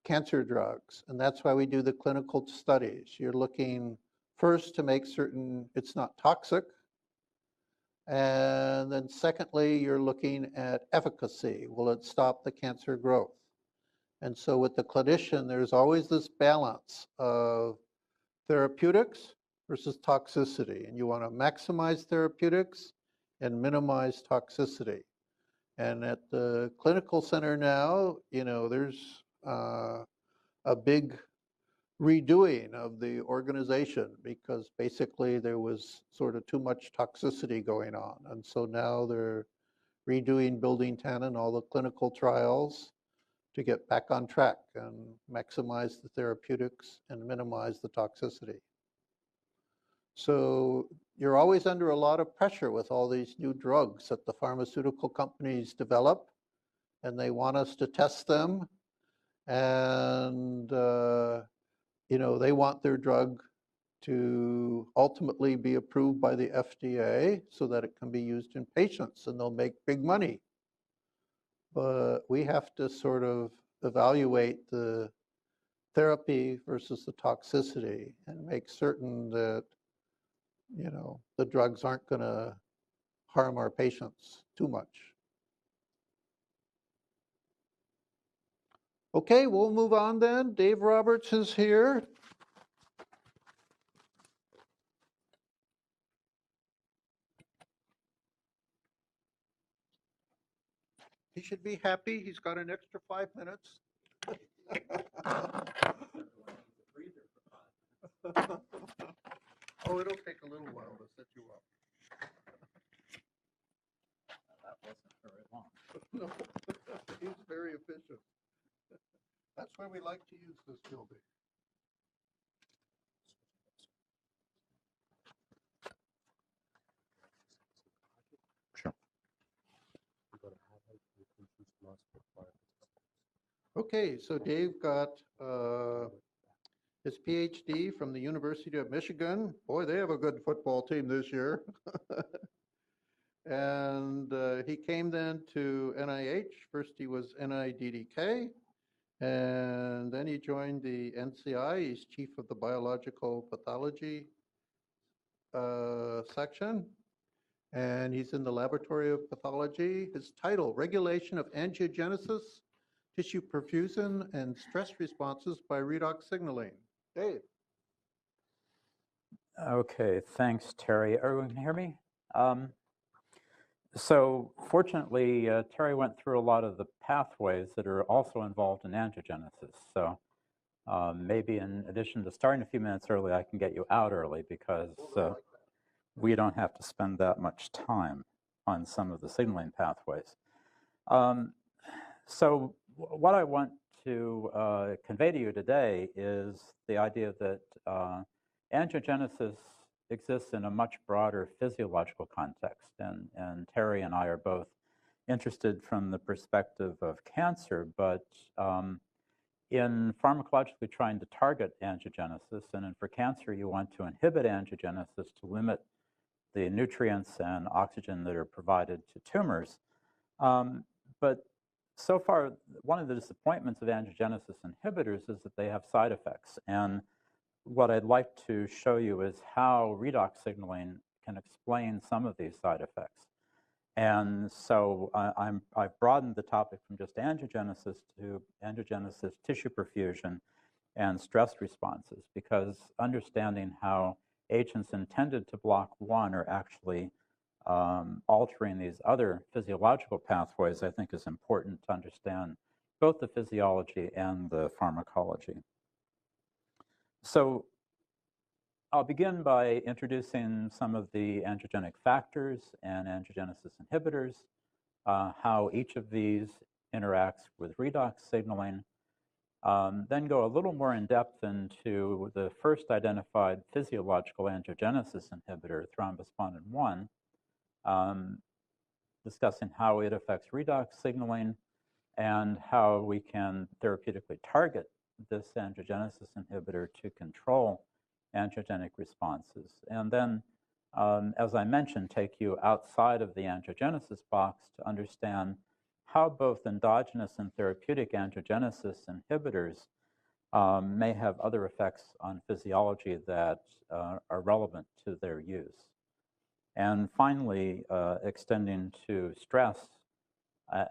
cancer drugs, and that's why we do the clinical studies. You're looking first to make certain it's not toxic, and then secondly, you're looking at efficacy. Will it stop the cancer growth? And so with the clinician, there's always this balance of therapeutics versus toxicity, and you want to maximize therapeutics and minimize toxicity. And at the clinical center now, there's a big redoing of the organization because basically there was sort of too much toxicity going on. And so now they're redoing Building 10 and all the clinical trials to get back on track and maximize the therapeutics and minimize the toxicity. So you're always under a lot of pressure with all these new drugs that the pharmaceutical companies develop, and they want us to test them, and they want their drug to ultimately be approved by the FDA so that it can be used in patients, and they'll make big money. But we have to sort of evaluate the therapy versus the toxicity and make certain that the drugs aren't going to harm our patients too much. Okay, we'll move on then. Dave Roberts is here. He should be happy. He's got an extra 5 minutes. Oh, it'll take a little while to set you up. That wasn't very long. No, he's very efficient. That's why we like to use this building. Sure. Okay, so Dave got his PhD from the University of Michigan. Boy, they have a good football team this year. And he came then to NIH. First he was NIDDK, and then he joined the NCI. He's chief of the biological pathology section, and he's in the laboratory of pathology. His title, Regulation of Angiogenesis, Tissue Perfusion, and Stress Responses by Redox Signaling. Dave. Okay, thanks, Terry. Everyone can hear me? So fortunately, Terry went through a lot of the pathways that are also involved in angiogenesis. So maybe in addition to starting a few minutes early, I can get you out early because we don't have to spend that much time on some of the signaling pathways. So what I want to convey to you today is the idea that angiogenesis exists in a much broader physiological context. And Terry and I are both interested from the perspective of cancer, but in pharmacologically trying to target angiogenesis, and for cancer, you want to inhibit angiogenesis to limit the nutrients and oxygen that are provided to tumors. But so far, one of the disappointments of angiogenesis inhibitors is that they have side effects. And what I'd like to show you is how redox signaling can explain some of these side effects. And so I've broadened the topic from just angiogenesis to angiogenesis, tissue perfusion, and stress responses, because understanding how agents intended to block one are actually altering these other physiological pathways, I think is important to understand both the physiology and the pharmacology. So I'll begin by introducing some of the angiogenic factors and angiogenesis inhibitors, how each of these interacts with redox signaling, then go a little more in depth into the first identified physiological angiogenesis inhibitor, thrombospondin 1, discussing how it affects redox signaling and how we can therapeutically target this angiogenesis inhibitor to control angiogenic responses. And then, as I mentioned, take you outside of the angiogenesis box to understand how both endogenous and therapeutic angiogenesis inhibitors may have other effects on physiology that are relevant to their use. And finally, extending to stress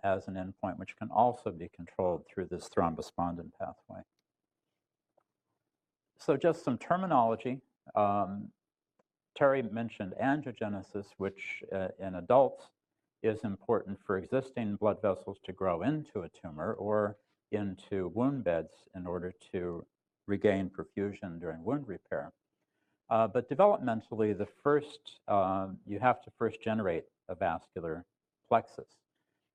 as an endpoint, which can also be controlled through this thrombospondin pathway. So just some terminology. Terry mentioned angiogenesis, which in adults is important for existing blood vessels to grow into a tumor or into wound beds in order to regain perfusion during wound repair. But developmentally, you have to first generate a vascular plexus.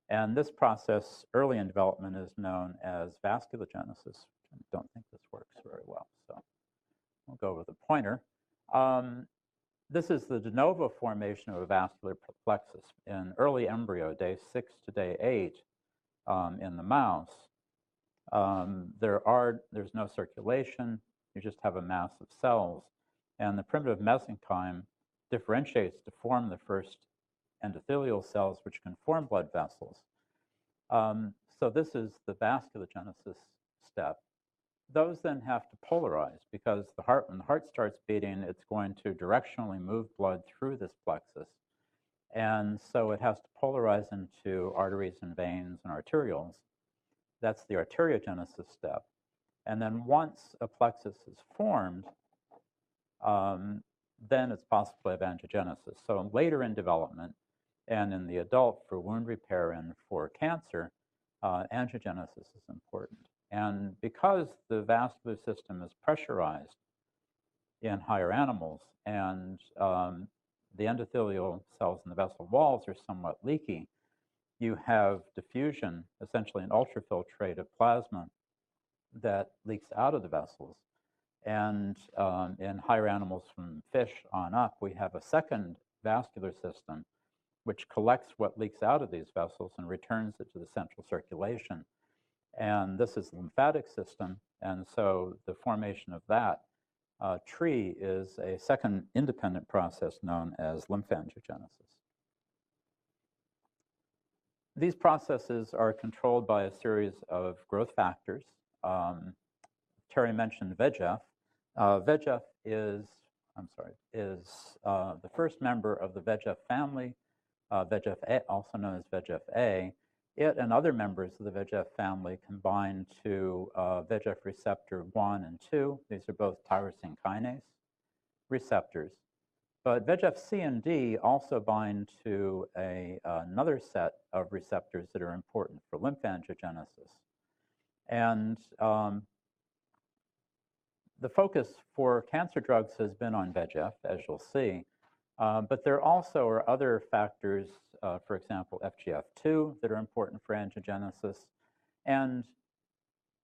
And this process early in development is known as vasculogenesis. I don't think this works very well, so we'll go with a pointer. This is the de novo formation of a vascular plexus in early embryo, day 6 to day 8 in the mouse. There's no circulation. You just have a mass of cells. And the primitive mesenchyme differentiates to form the first endothelial cells, which can form blood vessels. So this is the vasculogenesis step. Those then have to polarize because when the heart starts beating, it's going to directionally move blood through this plexus. And so it has to polarize into arteries and veins and arterioles. That's the arteriogenesis step. And then once a plexus is formed, then it's possible to have angiogenesis. So later in development, And in the adult, for wound repair and for cancer, angiogenesis is important. And because the vascular system is pressurized in higher animals and the endothelial cells in the vessel walls are somewhat leaky, you have diffusion, essentially an ultrafiltrate of plasma that leaks out of the vessels. And in higher animals from fish on up, we have a second vascular system which collects what leaks out of these vessels and returns it to the central circulation. And this is the lymphatic system. And so the formation of that tree is a second independent process known as lymphangiogenesis. These processes are controlled by a series of growth factors. Terry mentioned VEGF. VEGF is the first member of the VEGF family, VEGF-A, also known as VEGF-A. It and other members of the VEGF family combine to VEGF receptor 1 and 2. These are both tyrosine kinase receptors. But VEGF-C and D also bind to another set of receptors that are important for lymphangiogenesis. And the focus for cancer drugs has been on VEGF, as you'll see. But there also are other factors, for example, FGF2, that are important for angiogenesis. And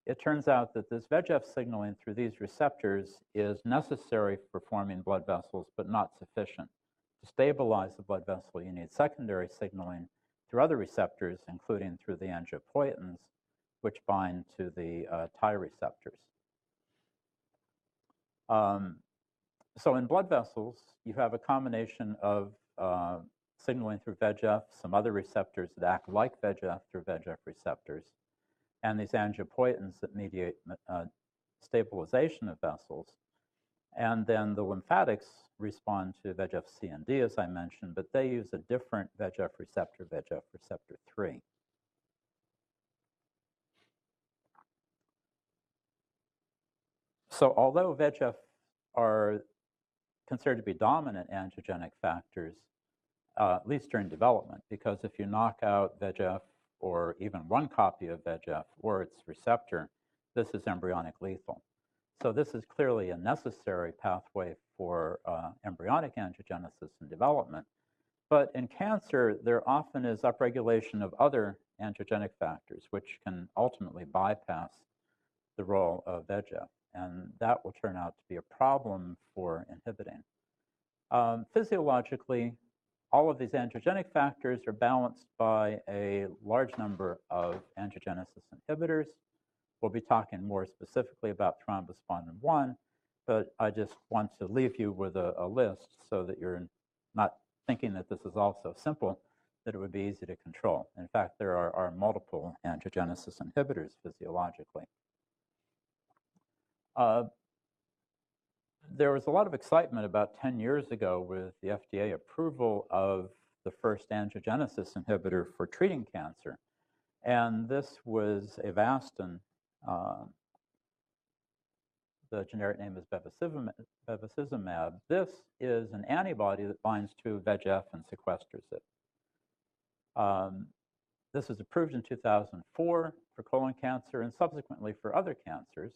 it turns out that this VEGF signaling through these receptors is necessary for forming blood vessels, but not sufficient. To stabilize the blood vessel, you need secondary signaling through other receptors, including through the angiopoietins, which bind to the Ti receptors. So in blood vessels, you have a combination of signaling through VEGF, some other receptors that act like VEGF through VEGF receptors, and these angiopoietins that mediate stabilization of vessels. And then the lymphatics respond to VEGF-C and D, as I mentioned, but they use a different VEGF receptor 3. So although VEGF are considered to be dominant angiogenic factors, at least during development, because if you knock out VEGF or even one copy of VEGF or its receptor, this is embryonic lethal. So this is clearly a necessary pathway for embryonic angiogenesis and development. But in cancer, there often is upregulation of other angiogenic factors, which can ultimately bypass the role of VEGF. And that will turn out to be a problem for inhibiting. Physiologically, all of these angiogenic factors are balanced by a large number of angiogenesis inhibitors. We'll be talking more specifically about thrombospondin 1, but I just want to leave you with a list so that you're not thinking that this is all so simple that it would be easy to control. In fact, there are multiple angiogenesis inhibitors physiologically. There was a lot of excitement about 10 years ago with the FDA approval of the first angiogenesis inhibitor for treating cancer. And this was Avastin. The generic name is bevacizumab. This is an antibody that binds to VEGF and sequesters it. This was approved in 2004 for colon cancer and subsequently for other cancers.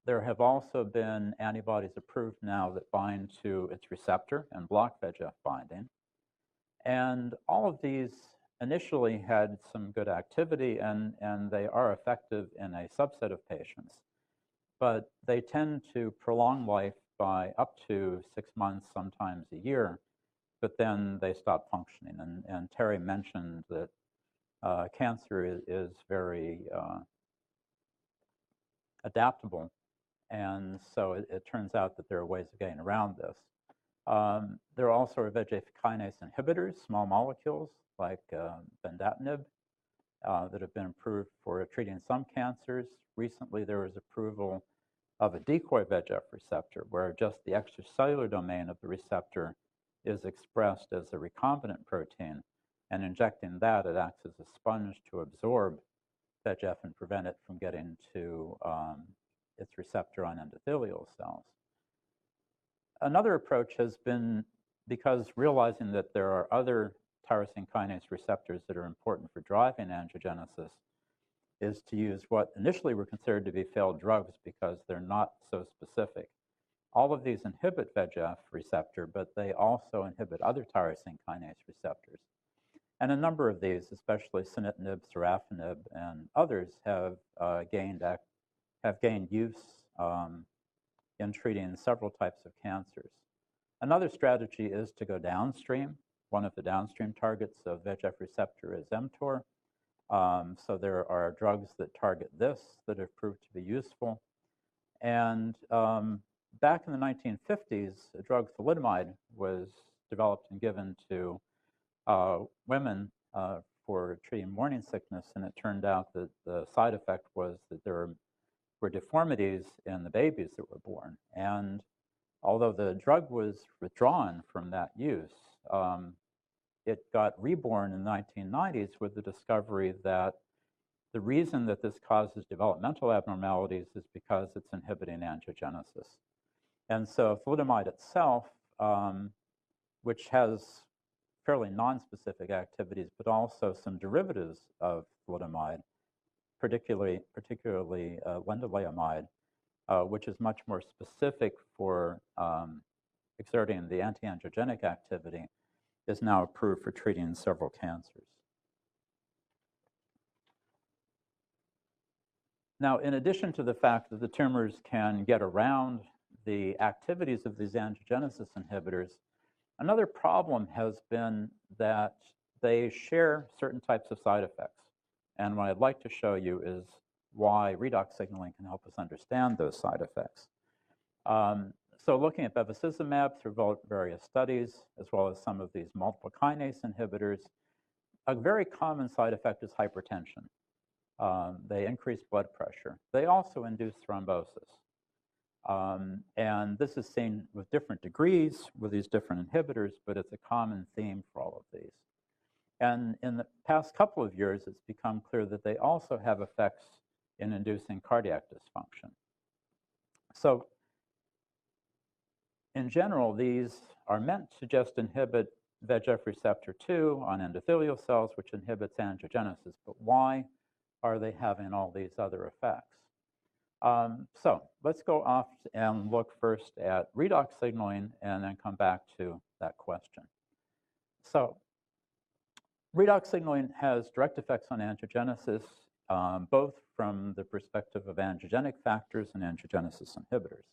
There have also been antibodies approved now that bind to its receptor and block VEGF binding. And all of these initially had some good activity, and they are effective in a subset of patients. But they tend to prolong life by up to 6 months, sometimes a year, but then they stop functioning. And Terry mentioned that cancer is very adaptable. And so it turns out that there are ways of getting around this. There also are VEGF kinase inhibitors, small molecules like bendatinib, that have been approved for treating some cancers. Recently, there was approval of a decoy VEGF receptor, where just the extracellular domain of the receptor is expressed as a recombinant protein. And injecting that, it acts as a sponge to absorb VEGF and prevent it from getting to its receptor on endothelial cells. Another approach has been because realizing that there are other tyrosine kinase receptors that are important for driving angiogenesis is to use what initially were considered to be failed drugs because they're not so specific. All of these inhibit VEGF receptor, but they also inhibit other tyrosine kinase receptors. And a number of these, especially sunitinib, sorafenib, and others, have gained use in treating several types of cancers. Another strategy is to go downstream. One of the downstream targets of VEGF receptor is mTOR. So there are drugs that target this that have proved to be useful. And back in the 1950s, a drug thalidomide was developed and given to women for treating morning sickness, and it turned out that the side effect was that there were deformities in the babies that were born. And although the drug was withdrawn from that use, it got reborn in the 1990s with the discovery that the reason that this causes developmental abnormalities is because it's inhibiting angiogenesis. And so thalidomide itself, which has fairly nonspecific activities, but also some derivatives of thalidomide, particularly lenalidomide, which is much more specific for exerting the anti-angiogenic activity, is now approved for treating several cancers. Now, in addition to the fact that the tumors can get around the activities of these angiogenesis inhibitors, another problem has been that they share certain types of side effects. And what I'd like to show you is why redox signaling can help us understand those side effects. So looking at bevacizumab through various studies, as well as some of these multiple kinase inhibitors, a very common side effect is hypertension. They increase blood pressure. They also induce thrombosis. And this is seen with different degrees with these different inhibitors, but it's a common theme for all of these. And in the past couple of years, it's become clear that they also have effects in inducing cardiac dysfunction. So in general, these are meant to just inhibit VEGF receptor 2 on endothelial cells, which inhibits angiogenesis. But why are they having all these other effects? So let's go off and look first at redox signaling and then come back to that question. So redox signaling has direct effects on angiogenesis, both from the perspective of angiogenic factors and angiogenesis inhibitors.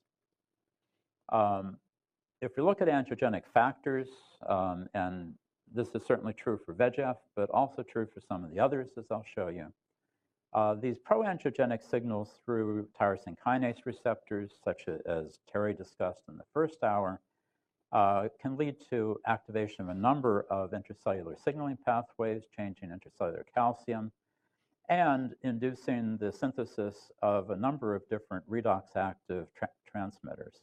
If we look at angiogenic factors, and this is certainly true for VEGF, but also true for some of the others, as I'll show you, these proangiogenic signals through tyrosine kinase receptors, such as Terry discussed in the first hour, can lead to activation of a number of intracellular signaling pathways, changing intracellular calcium, and inducing the synthesis of a number of different redox-active transmitters.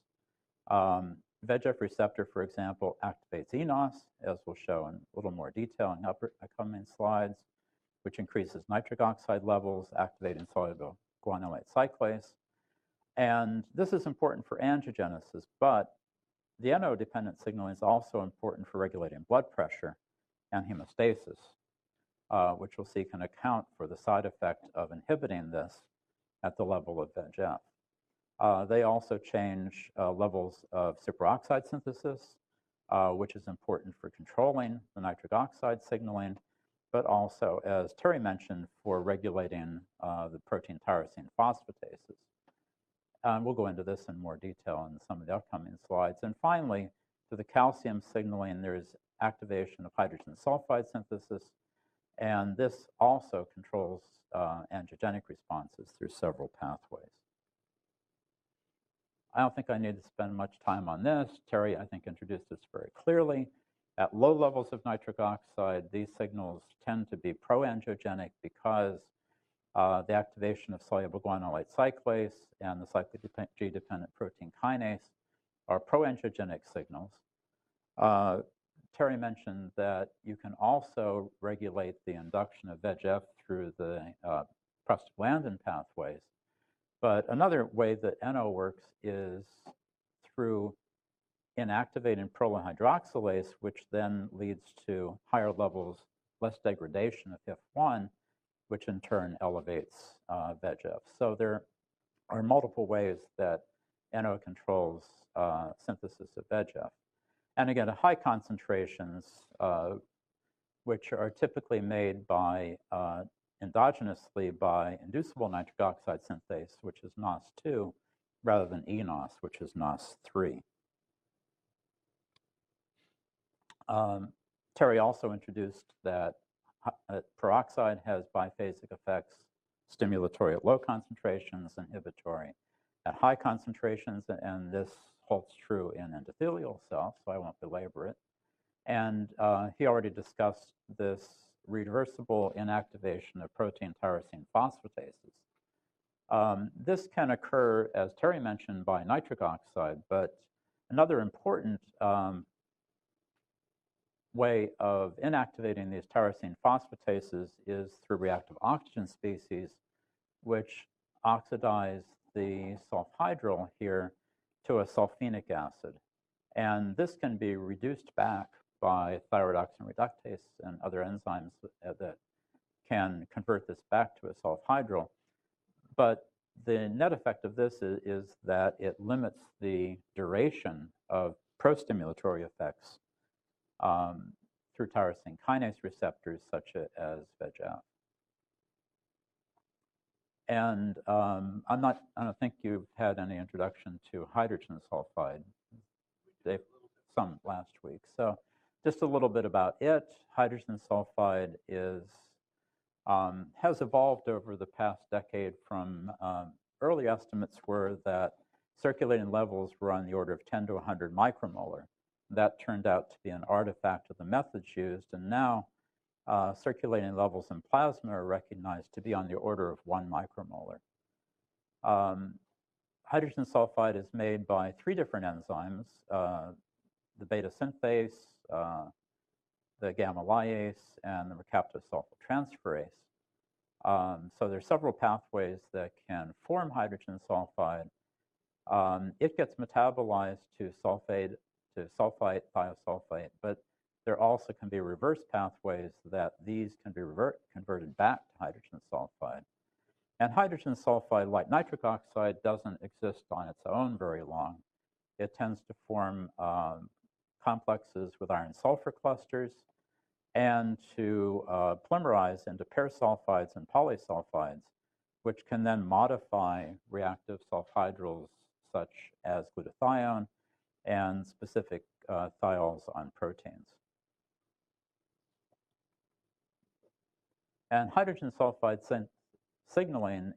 VEGF receptor, for example, activates eNOS, as we'll show in a little more detail in upcoming slides, which increases nitric oxide levels, activating soluble guanylate cyclase. And this is important for angiogenesis, but the NO-dependent signaling is also important for regulating blood pressure and hemostasis, which we'll see can account for the side effect of inhibiting this at the level of VEGF. They also change levels of superoxide synthesis, which is important for controlling the nitric oxide signaling, but also, as Terry mentioned, for regulating the protein tyrosine phosphatases. We'll go into this in more detail in some of the upcoming slides. And finally, to the calcium signaling, there's activation of hydrogen sulfide synthesis, and this also controls angiogenic responses through several pathways. I don't think I need to spend much time on this. Terry, I think, introduced this very clearly. At low levels of nitric oxide, these signals tend to be proangiogenic because the activation of soluble guanylate cyclase and the cyclic G-dependent protein kinase are proangiogenic signals. Terry mentioned that you can also regulate the induction of VEGF through the prostaglandin pathways. But another way that NO works is through inactivating proline hydroxylase, which then leads to higher levels, less degradation of HIF1, which in turn elevates VEGF. So there are multiple ways that NO controls synthesis of VEGF. And again, at high concentrations, which are typically made by endogenously by inducible nitric oxide synthase, which is NOS2, rather than eNOS, which is NOS3. Terry also introduced that peroxide has biphasic effects, stimulatory at low concentrations, inhibitory at high concentrations, and this holds true in endothelial cells, so I won't belabor it. And he already discussed this reversible inactivation of protein tyrosine phosphatases. This can occur, as Terry mentioned, by nitric oxide, but another important way of inactivating these tyrosine phosphatases is through reactive oxygen species, which oxidize the sulfhydryl here to a sulfenic acid. And this can be reduced back by thyroidoxin reductase and other enzymes that can convert this back to a sulfhydryl. But the net effect of this is that it limits the duration of prostimulatory effects through tyrosine kinase receptors such as VEGF. And I don't think you've had any introduction to hydrogen sulfide. Some last week. So just a little bit about it. Hydrogen sulfide has evolved over the past decade from early estimates were that circulating levels were on the order of 10 to 100 micromolar. That turned out to be an artifact of the methods used, and now circulating levels in plasma are recognized to be on the order of 1 micromolar. Hydrogen sulfide is made by 3 different enzymes, the beta synthase, the gamma lyase, and the mercaptosulfotransferase. So there are several pathways that can form hydrogen sulfide. It gets metabolized to sulfite, thiosulfate, but there also can be reverse pathways that these can be converted back to hydrogen sulfide. And hydrogen sulfide, like nitric oxide, doesn't exist on its own very long. It tends to form complexes with iron sulfur clusters and to polymerize into pair sulfides and polysulfides, which can then modify reactive sulfhydryls such as glutathione and specific thiols on proteins. And hydrogen sulfide signaling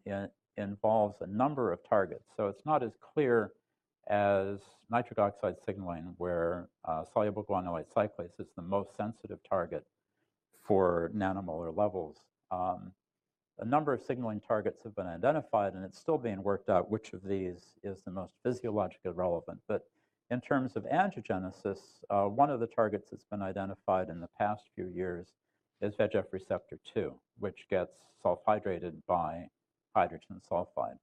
involves a number of targets. So it's not as clear as nitric oxide signaling, where soluble guanylate cyclase is the most sensitive target for nanomolar levels. A number of signaling targets have been identified, and it's still being worked out which of these is the most physiologically relevant. But in terms of angiogenesis, one of the targets that's been identified in the past few years is VEGF receptor 2, which gets sulfhydrated by hydrogen sulfide.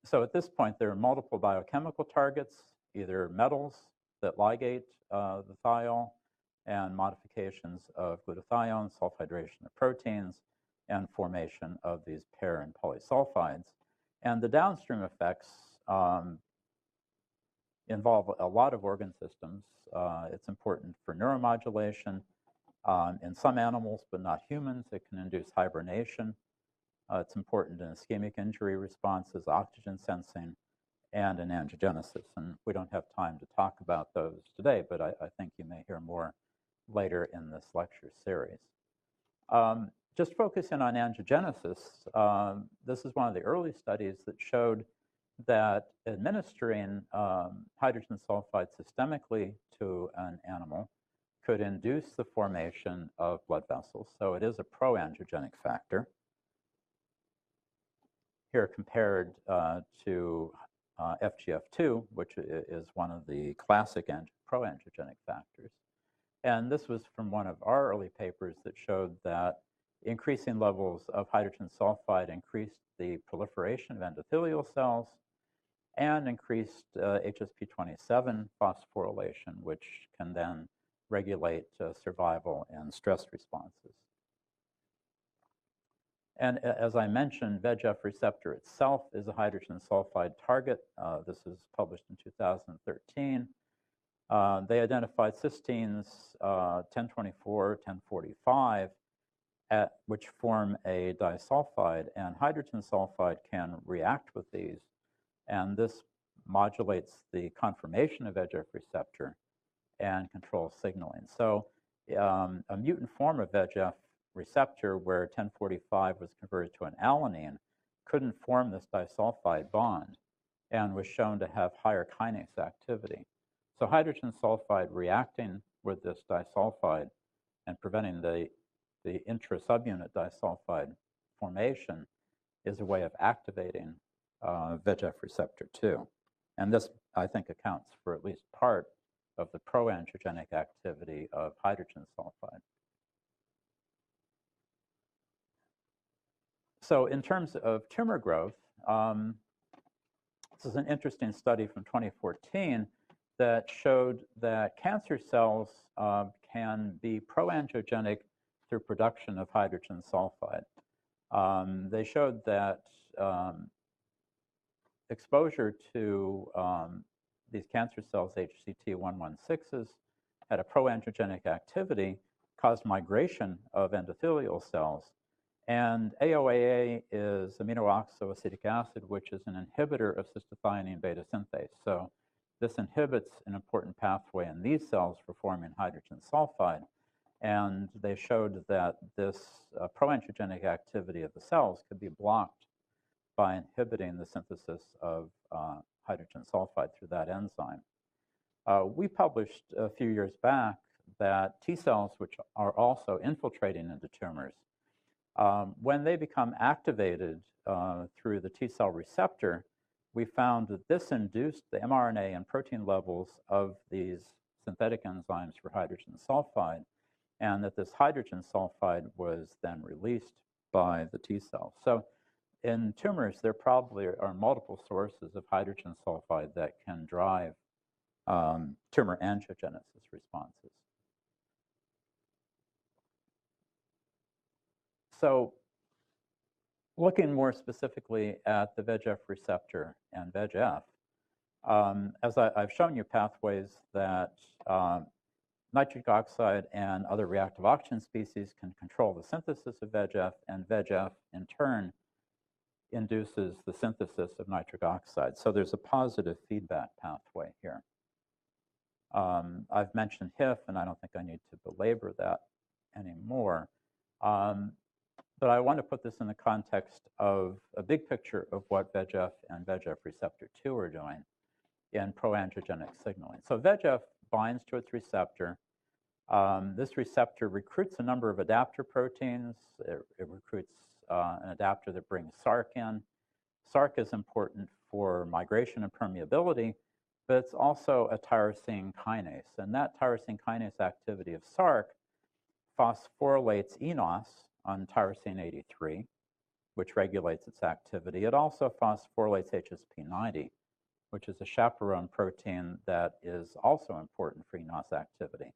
So at this point, there are multiple biochemical targets, either metals that ligate the thiol, and modifications of glutathione, sulfhydration of proteins, and formation of these pair and polysulfides. And the downstream effects involve a lot of organ systems. It's important for neuromodulation. In some animals, but not humans, it can induce hibernation. It's important in ischemic injury responses, oxygen sensing, and in angiogenesis. And we don't have time to talk about those today, but I think you may hear more later in this lecture series. Just focusing on angiogenesis, this is one of the early studies that showed that administering hydrogen sulfide systemically to an animal could induce the formation of blood vessels. So it is a proangiogenic factor. Here compared to FGF2, which is one of the classic proangiogenic factors. And this was from one of our early papers that showed that increasing levels of hydrogen sulfide increased the proliferation of endothelial cells, and increased HSP27 phosphorylation, which can then regulate survival and stress responses. And as I mentioned, VEGF receptor itself is a hydrogen sulfide target. This is published in 2013. They identified cysteines 1024, 1045, which form a disulfide, and hydrogen sulfide can react with these, and this modulates the conformation of VEGF receptor and controls signaling. So a mutant form of VEGF receptor where 1045 was converted to an alanine couldn't form this disulfide bond and was shown to have higher kinase activity. So hydrogen sulfide reacting with this disulfide and preventing the intra-subunit disulfide formation is a way of activating VEGF receptor 2. And this, I think, accounts for at least part of the pro-angiogenic activity of hydrogen sulfide. So in terms of tumor growth, this is an interesting study from 2014 that showed that cancer cells can be pro-angiogenic through production of hydrogen sulfide. They showed that exposure to these cancer cells, HCT116s, had a pro-angiogenic activity, caused migration of endothelial cells. And AOAA is aminooxoacetic acid, which is an inhibitor of cystathionine beta synthase. So this inhibits an important pathway in these cells for forming hydrogen sulfide. And they showed that this pro-angiogenic activity of the cells could be blocked by inhibiting the synthesis of hydrogen sulfide through that enzyme. We published a few years back that T cells, which are also infiltrating into tumors, when they become activated through the T cell receptor, we found that this induced the mRNA and protein levels of these synthetic enzymes for hydrogen sulfide, and that this hydrogen sulfide was then released by the T cells. So in tumors, there probably are multiple sources of hydrogen sulfide that can drive tumor angiogenesis responses. So looking more specifically at the VEGF receptor and VEGF, as I've shown you pathways that nitric oxide and other reactive oxygen species can control the synthesis of VEGF, and VEGF in turn induces the synthesis of nitric oxide. So there's a positive feedback pathway here. I've mentioned HIF, and I don't think I need to belabor that anymore. But I want to put this in the context of a big picture of what VEGF and VEGF receptor 2 are doing in proangiogenic signaling. So VEGF binds to its receptor. This receptor recruits a number of adapter proteins. It recruits an adapter that brings SRC in. SRC is important for migration and permeability, but it's also a tyrosine kinase. And that tyrosine kinase activity of SRC phosphorylates eNOS on tyrosine 83, which regulates its activity. It also phosphorylates HSP90, which is a chaperone protein that is also important for eNOS activity.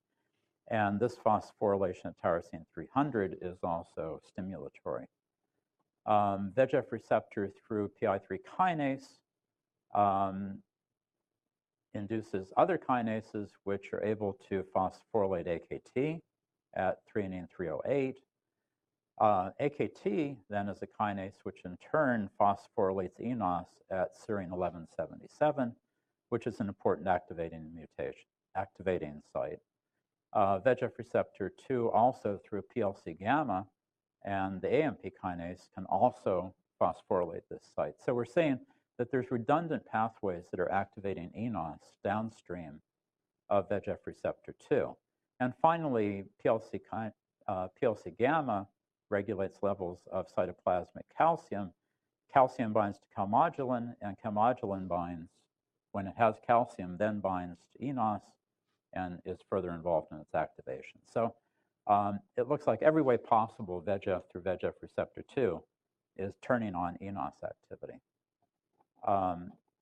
And this phosphorylation of tyrosine 300 is also stimulatory. VEGF receptor through PI3 kinase induces other kinases which are able to phosphorylate AKT at threonine 308. AKT then is a kinase which in turn phosphorylates eNOS at serine 1177, which is an important activating site. VEGF receptor 2 also through PLC gamma, and the AMP kinase can also phosphorylate this site. So we're seeing that there's redundant pathways that are activating eNOS downstream of VEGF receptor 2. And finally, PLC gamma regulates levels of cytoplasmic calcium. Calcium binds to calmodulin, and calmodulin binds, when it has calcium, then binds to eNOS and is further involved in its activation. So it looks like every way possible VEGF through VEGF receptor 2 is turning on eNOS activity.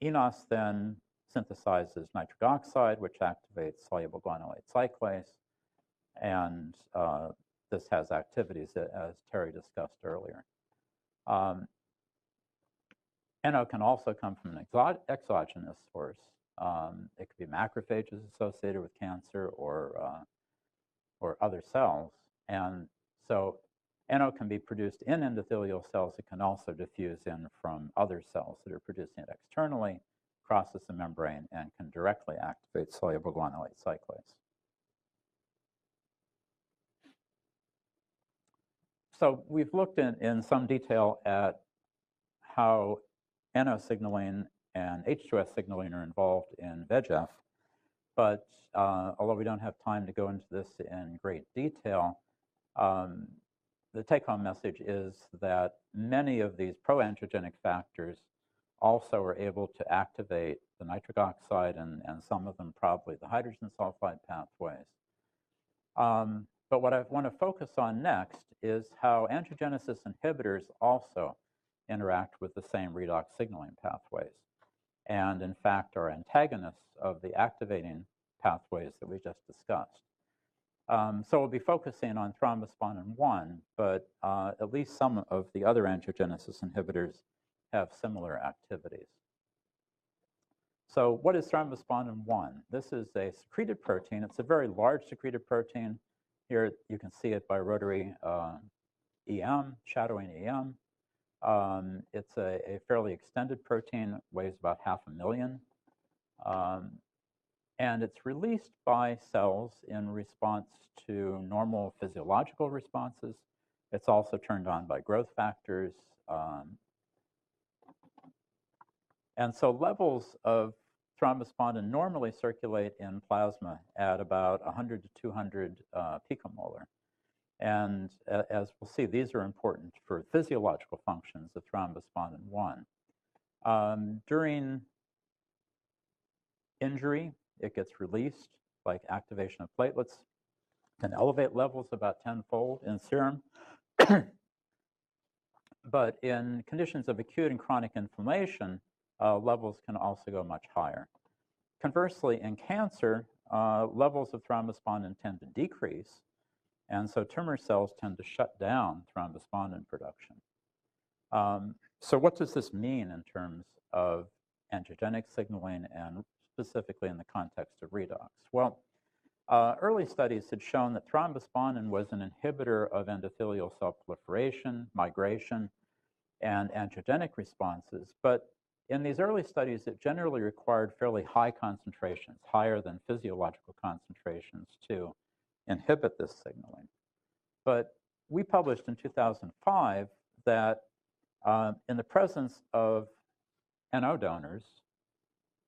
eNOS then synthesizes nitric oxide, which activates soluble guanylate cyclase, and this has activities as Terry discussed earlier. NO can also come from an exogenous source. It could be macrophages associated with cancer or other cells. And so NO can be produced in endothelial cells. It can also diffuse in from other cells that are producing it externally, crosses the membrane, and can directly activate soluble guanylate cyclase. So we've looked in some detail at how NO signaling and H2S signaling are involved in VEGF, but although we don't have time to go into this in great detail, the take-home message is that many of these proangiogenic factors also are able to activate the nitric oxide and some of them probably the hydrogen sulfide pathways. But what I want to focus on next is how angiogenesis inhibitors also interact with the same redox signaling pathways, and in fact are antagonists of the activating pathways that we just discussed. So we'll be focusing on thrombosponin 1, but at least some of the other angiogenesis inhibitors have similar activities. So what is thrombosponin 1? This is a secreted protein. It's a very large secreted protein. Here you can see it by rotary EM, shadowing EM. It's a fairly extended protein, weighs about 500,000. And it's released by cells in response to normal physiological responses. It's also turned on by growth factors. And so levels of thrombosponin normally circulate in plasma at about 100 to 200 picomolar. And as we'll see, these are important for physiological functions of thrombosponin 1. During injury, it gets released, like activation of platelets, can elevate levels about 10-fold in serum. But in conditions of acute and chronic inflammation, levels can also go much higher. Conversely, in cancer, levels of thrombosponin tend to decrease, and so tumor cells tend to shut down thrombosponin production. So what does this mean in terms of angiogenic signaling and specifically in the context of redox? Well, early studies had shown that thrombosponin was an inhibitor of endothelial cell proliferation, migration, and angiogenic responses. But in these early studies, it generally required fairly high concentrations, higher than physiological concentrations, to inhibit this signaling. But we published in 2005 that in the presence of NO donors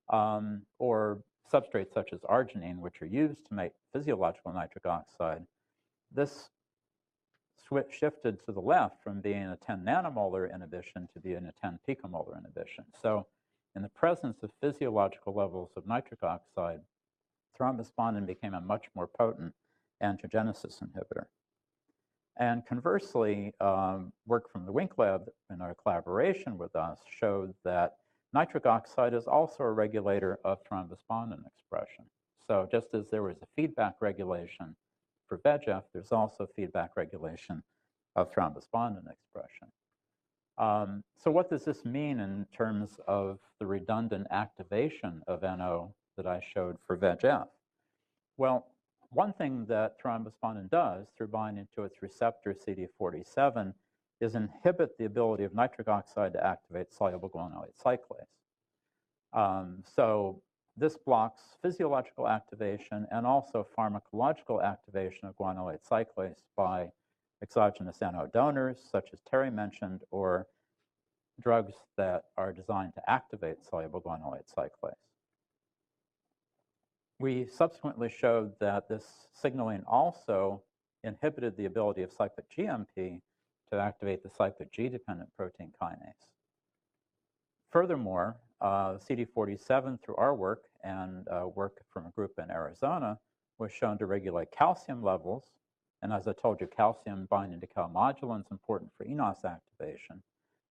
or substrates such as arginine, which are used to make physiological nitric oxide, this shifted to the left from being a 10 nanomolar inhibition to being a 10 picomolar inhibition. So in the presence of physiological levels of nitric oxide, thrombosponin became a much more potent angiogenesis inhibitor. And conversely, work from the Wink Lab in our collaboration with us showed that nitric oxide is also a regulator of thrombosponin expression. So just as there was a feedback regulation for VEGF, there's also feedback regulation of thrombosponin expression. So what does this mean in terms of the redundant activation of NO that I showed for VEGF? Well, one thing that thrombosponin does through binding to its receptor CD47 is inhibit the ability of nitric oxide to activate soluble guanylate cyclase. So this blocks physiological activation and also pharmacological activation of guanylate cyclase by exogenous NO donors, such as Terry mentioned, or drugs that are designed to activate soluble guanylate cyclase. We subsequently showed that this signaling also inhibited the ability of cyclic GMP to activate the cyclic G-dependent protein kinase. Furthermore, CD47 through our work and work from a group in Arizona was shown to regulate calcium levels. And as I told you, calcium binding to calmodulin is important for eNOS activation.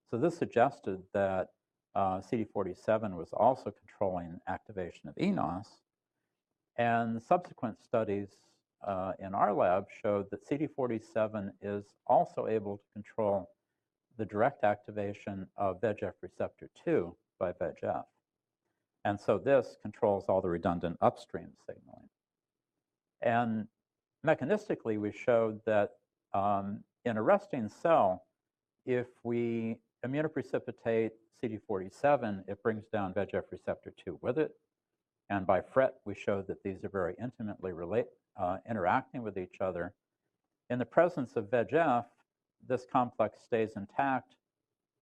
So this suggested that CD47 was also controlling activation of eNOS. And subsequent studies in our lab showed that CD47 is also able to control the direct activation of VEGF receptor 2 by VEGF. And so this controls all the redundant upstream signaling. And mechanistically, we showed that in a resting cell, if we immunoprecipitate CD47, it brings down VEGF receptor 2 with it. And by FRET, we showed that these are very intimately interacting with each other. In the presence of VEGF, this complex stays intact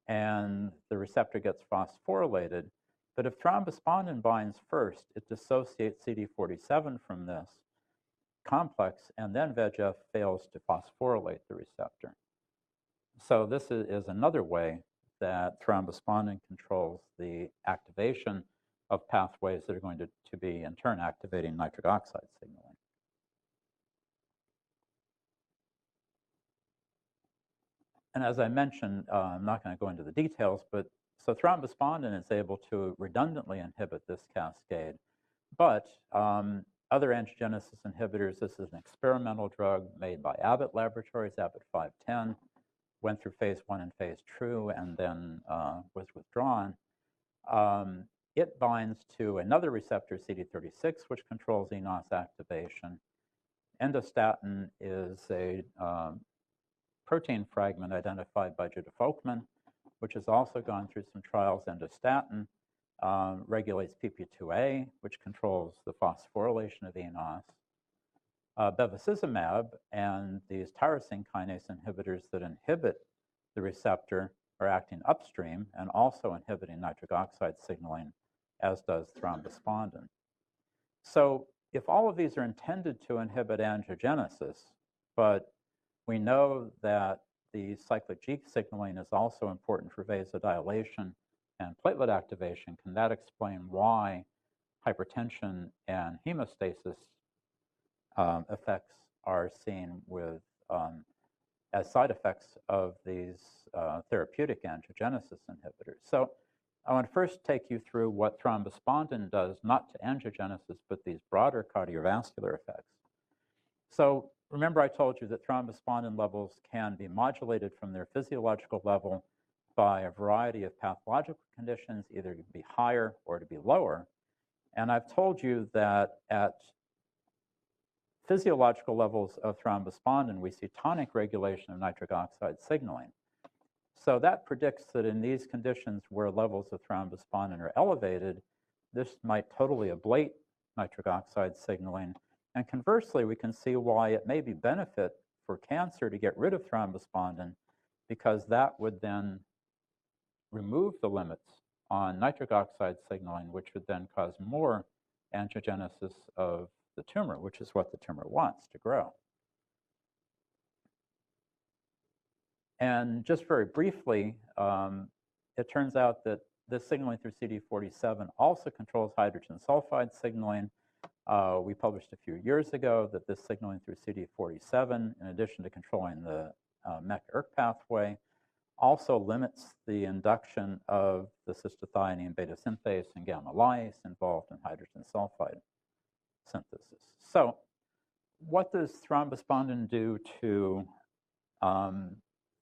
and the receptor gets phosphorylated. But if thrombospondin binds first, it dissociates CD47 from this complex, and then VEGF fails to phosphorylate the receptor. So this is another way that thrombospondin controls the activation of pathways that are going to be, in turn, activating nitric oxide signaling. And as I mentioned, I'm not going to go into the details, but so thrombospondin is able to redundantly inhibit this cascade. But other angiogenesis inhibitors, this is an experimental drug made by Abbott Laboratories, Abbott 510, went through phase 1 and phase 2 and then was withdrawn. It binds to another receptor, CD36, which controls eNOS activation. Endostatin is a protein fragment identified by Judith Folkman, which has also gone through some trials. Endostatin regulates PP2A, which controls the phosphorylation of eNOS. Bevacizumab and these tyrosine kinase inhibitors that inhibit the receptor are acting upstream and also inhibiting nitric oxide signaling, as does thrombospondin. So if all of these are intended to inhibit angiogenesis, but we know that the cyclic G signaling is also important for vasodilation and platelet activation, can that explain why hypertension and hemostasis effects are seen with as side effects of these therapeutic angiogenesis inhibitors? So I want to first take you through what thrombospondin does, not to angiogenesis, but these broader cardiovascular effects. So remember I told you that thrombospondin levels can be modulated from their physiological level by a variety of pathological conditions, either to be higher or to be lower. And I've told you that at physiological levels of thrombospondin, we see tonic regulation of nitric oxide signaling. So that predicts that in these conditions where levels of thrombospondin are elevated, this might totally ablate nitric oxide signaling. And conversely, we can see why it may be benefit for cancer to get rid of thrombospondin, because that would then remove the limits on nitric oxide signaling, which would then cause more angiogenesis of the tumor, which is what the tumor wants to grow. And just very briefly, it turns out that this signaling through CD47 also controls hydrogen sulfide signaling. We published a few years ago that this signaling through CD47, in addition to controlling the MEK-ERK pathway, also limits the induction of the cystathionine beta synthase and gamma lyase involved in hydrogen sulfide synthesis. So what does thrombospondin do to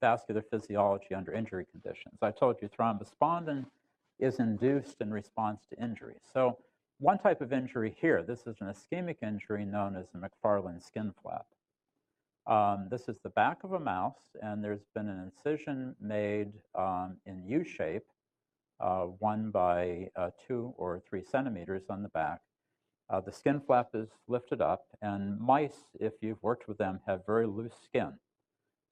vascular physiology under injury conditions? I told you thrombospondin is induced in response to injury. So one type of injury here, this is an ischemic injury known as the McFarland skin flap. This is the back of a mouse, and there's been an incision made in U shape, 1 by 2 or 3 centimeters on the back. The skin flap is lifted up, and mice, if you've worked with them, have very loose skin.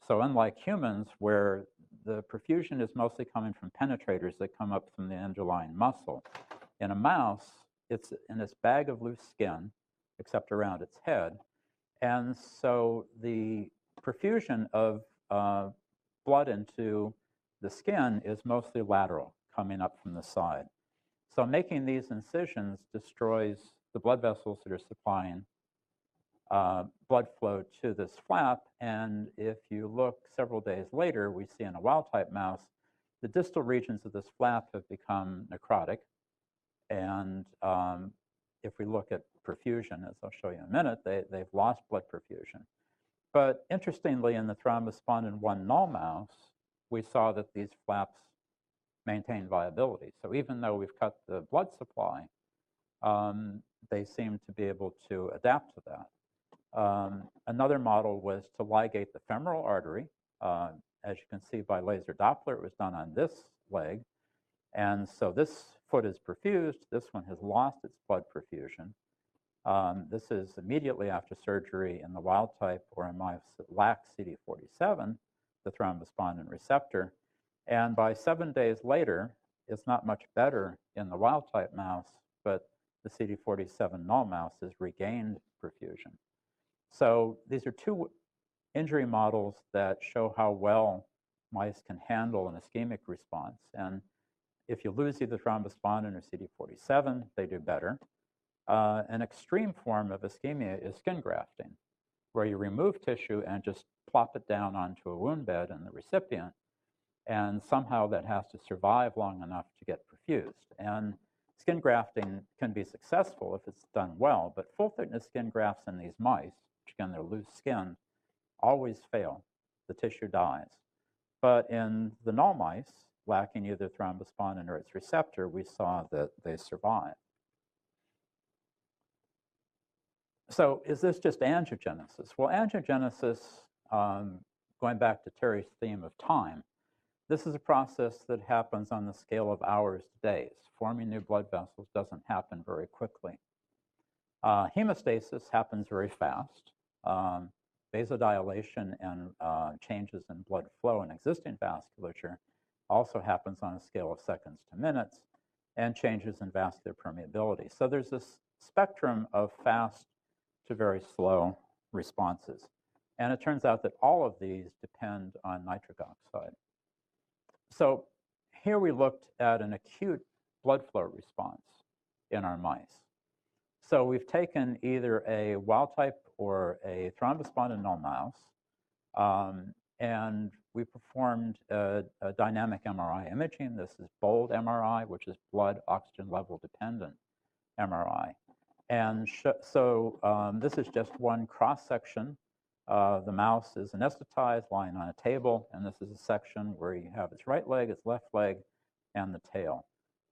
So unlike humans, where the perfusion is mostly coming from penetrators that come up from the underlying muscle, in a mouse, it's in this bag of loose skin, except around its head. And so the perfusion of blood into the skin is mostly lateral, coming up from the side. So making these incisions destroys the blood vessels that are supplying blood flow to this flap. And if you look several days later, we see in a wild-type mouse the distal regions of this flap have become necrotic. And if we look at perfusion, as I'll show you in a minute, they've lost blood perfusion. But interestingly, in the thrombospondin 1 null mouse, we saw that these flaps maintain viability. So even though we've cut the blood supply, they seem to be able to adapt to that. Another model was to ligate the femoral artery. As you can see by laser Doppler, it was done on this leg. And so this foot is perfused. This one has lost its blood perfusion. This is immediately after surgery in the wild type or in mice that lack CD47, the thrombospondin receptor. And by 7 days later, it's not much better in the wild type mouse, but the CD47 null mouse has regained perfusion. So these are two injury models that show how well mice can handle an ischemic response. And if you lose either thrombospondin or CD47, they do better. An extreme form of ischemia is skin grafting, where you remove tissue and just plop it down onto a wound bed in the recipient, and somehow that has to survive long enough to get perfused. And skin grafting can be successful if it's done well, but full-thickness skin grafts in these mice, which again, they're loose skinned, always fail. The tissue dies. But in the null mice, lacking either thrombospondin or its receptor, we saw that they survive. So is this just angiogenesis? Well, angiogenesis, going back to Terry's theme of time, this is a process that happens on the scale of hours to days. Forming new blood vessels doesn't happen very quickly. Hemostasis happens very fast. Vasodilation and changes in blood flow in existing vasculature also happens on a scale of seconds to minutes, and changes in vascular permeability. So there's this spectrum of fast to very slow responses. And it turns out that all of these depend on nitric oxide. So here we looked at an acute blood flow response in our mice. So we've taken either a wild type or a thrombospondin null mouse, and we performed a dynamic MRI imaging. This is BOLD MRI, which is blood oxygen level dependent MRI. And so this is just one cross section. The mouse is anesthetized, lying on a table, and this is a section where you have its right leg, its left leg, and the tail.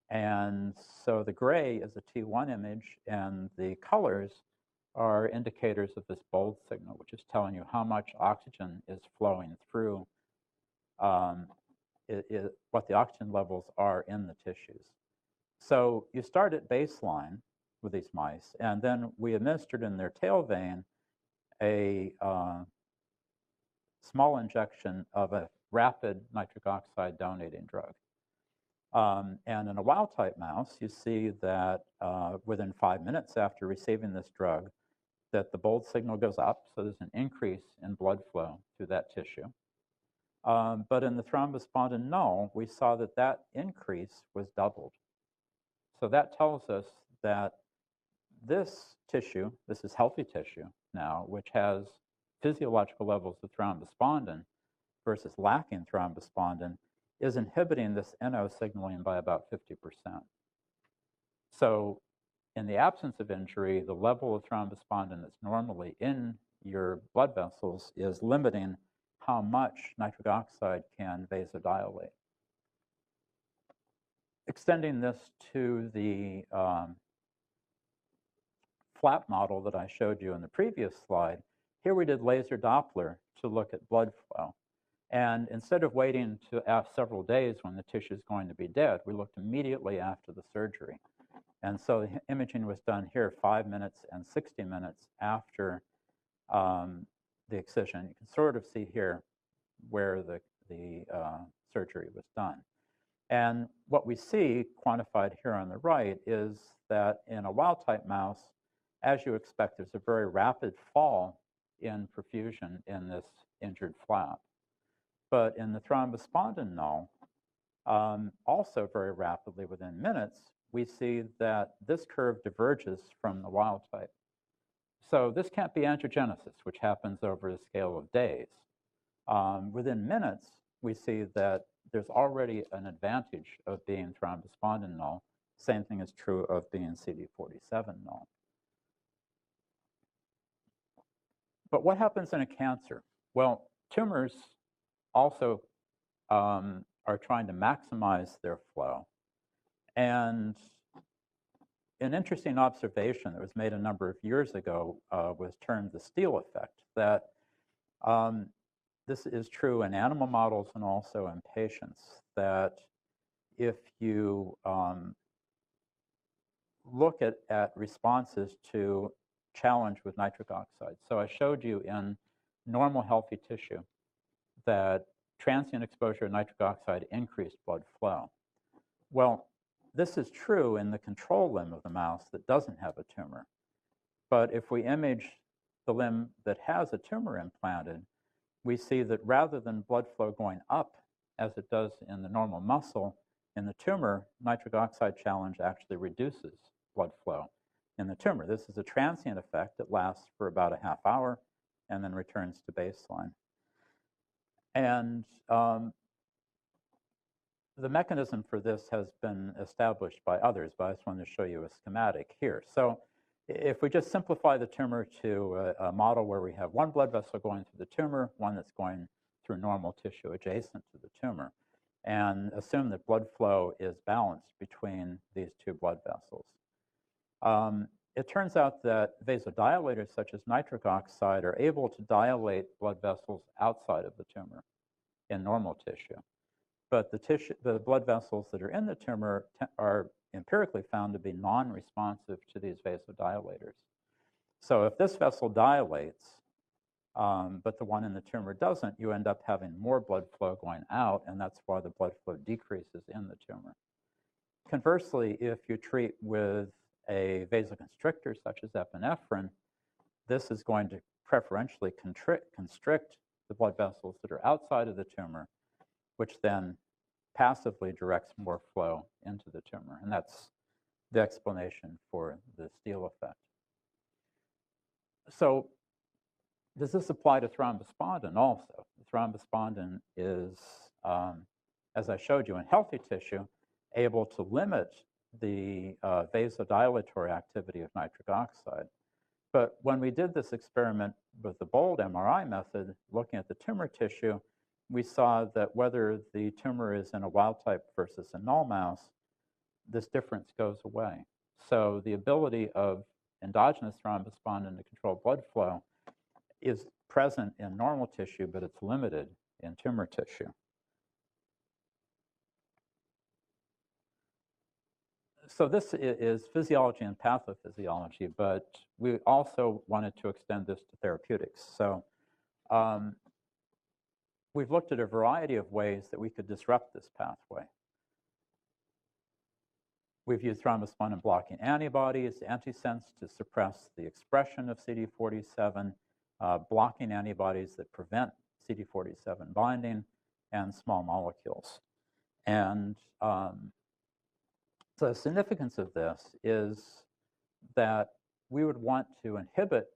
And so the gray is a T1 image, and the colors are indicators of this BOLD signal, which is telling you how much oxygen is flowing through, what the oxygen levels are in the tissues. So you start at baseline with these mice, and then we administered in their tail vein a small injection of a rapid nitric oxide donating drug. And in a wild-type mouse, you see that within 5 minutes after receiving this drug, that the BOLD signal goes up, so there's an increase in blood flow through that tissue. But in the thrombospondin null, we saw that that increase was doubled. So that tells us that this tissue, this is healthy tissue now, which has physiological levels of thrombospondin versus lacking thrombospondin, is inhibiting this NO signaling by about 50%. So in the absence of injury, the level of thrombospondin that's normally in your blood vessels is limiting how much nitric oxide can vasodilate. Extending this to the flap model that I showed you in the previous slide, here we did laser Doppler to look at blood flow. And instead of waiting to several days when the tissue is going to be dead, we looked immediately after the surgery. And so the imaging was done here 5 minutes and 60 minutes after the excision. You can sort of see here where the surgery was done. And what we see quantified here on the right is that in a wild-type mouse, as you expect, there's a very rapid fall in perfusion in this injured flap. But in the thrombospondin null, also very rapidly within minutes, we see that this curve diverges from the wild type. So this can't be angiogenesis, which happens over a scale of days. Within minutes, we see that there's already an advantage of being thrombospondin null. Same thing is true of being CD47 null. But what happens in a cancer? Well, tumors also are trying to maximize their flow. And an interesting observation that was made a number of years ago was termed the Steele effect, that this is true in animal models and also in patients, that if you look at responses to challenge with nitric oxide. So I showed you in normal healthy tissue that transient exposure to nitric oxide increased blood flow. Well, this is true in the control limb of the mouse that doesn't have a tumor. But if we image the limb that has a tumor implanted, we see that rather than blood flow going up, as it does in the normal muscle, in the tumor, nitric oxide challenge actually reduces blood flow in the tumor. This is a transient effect that lasts for about a half hour and then returns to baseline. And the mechanism for this has been established by others, but I just wanted to show you a schematic here. So if we just simplify the tumor to a model where we have one blood vessel going through the tumor, one that's going through normal tissue adjacent to the tumor, and assume that blood flow is balanced between these two blood vessels. It turns out that vasodilators such as nitric oxide are able to dilate blood vessels outside of the tumor in normal tissue. But the blood vessels that are in the tumor are empirically found to be non-responsive to these vasodilators. So if this vessel dilates, but the one in the tumor doesn't, you end up having more blood flow going out, and that's why the blood flow decreases in the tumor. Conversely, if you treat with a vasoconstrictor such as epinephrine, this is going to preferentially constrict the blood vessels that are outside of the tumor, which then passively directs more flow into the tumor. And that's the explanation for the Steele effect. So does this apply to thrombospondin also? Thrombospondin is, as I showed you in healthy tissue, able to limit the vasodilatory activity of nitric oxide. But when we did this experiment with the BOLD MRI method, looking at the tumor tissue, we saw that whether the tumor is in a wild type versus a null mouse, this difference goes away. So the ability of endogenous thrombospondin to control blood flow is present in normal tissue, but it's limited in tumor tissue. So this is physiology and pathophysiology, but we also wanted to extend this to therapeutics. So we've looked at a variety of ways that we could disrupt this pathway. We've used thrombospondin blocking antibodies, antisense, to suppress the expression of CD47, blocking antibodies that prevent CD47 binding, and small molecules. And the significance of this is that we would want to inhibit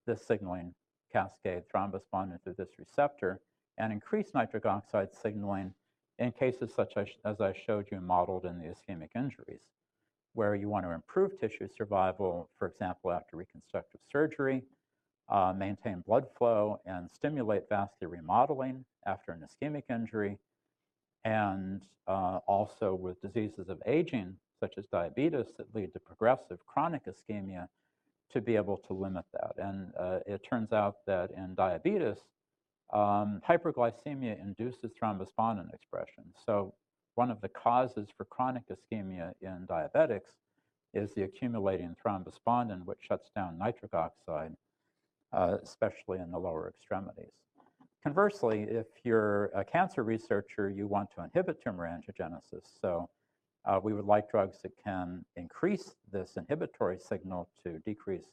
this signaling cascade, thrombospondin, through this receptor, and increase nitric oxide signaling in cases such as I showed you modeled in the ischemic injuries, where you want to improve tissue survival, for example, after reconstructive surgery, maintain blood flow, and stimulate vascular remodeling after an ischemic injury, and also with diseases of aging, such as diabetes, that lead to progressive chronic ischemia, to be able to limit that. And it turns out that in diabetes, hyperglycemia induces thrombospondin expression. So one of the causes for chronic ischemia in diabetics is the accumulating thrombospondin, which shuts down nitric oxide, especially in the lower extremities. Conversely, if you're a cancer researcher, you want to inhibit tumor angiogenesis. So we would like drugs that can increase this inhibitory signal to decrease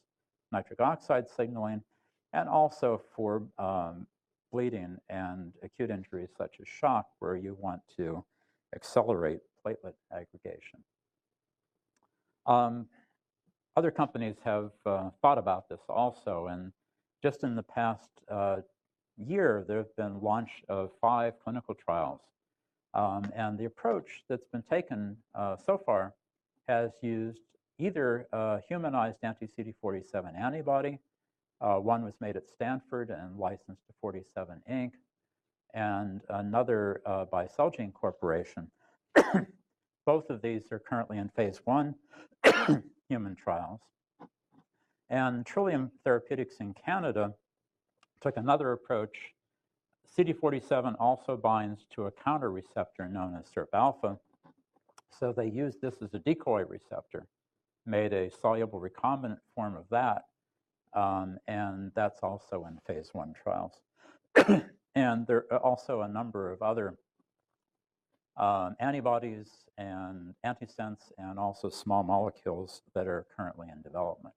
nitric oxide signaling, and also for bleeding and acute injuries such as shock, where you want to accelerate platelet aggregation. Other companies have thought about this also, and just in the past year, there have been launch of 5 clinical trials And the approach that's been taken so far has used either a humanized anti-CD47 antibody. One was made at Stanford and licensed to 47 Inc., and another by Celgene Corporation. Both of these are currently in phase 1 human trials. And Trillium Therapeutics in Canada took another approach. CD47 also binds to a counter receptor known as SIRP-alpha. So they used this as a decoy receptor, made a soluble recombinant form of that, and that's also in phase 1 trials. And there are also a number of other antibodies and antisense and also small molecules that are currently in development.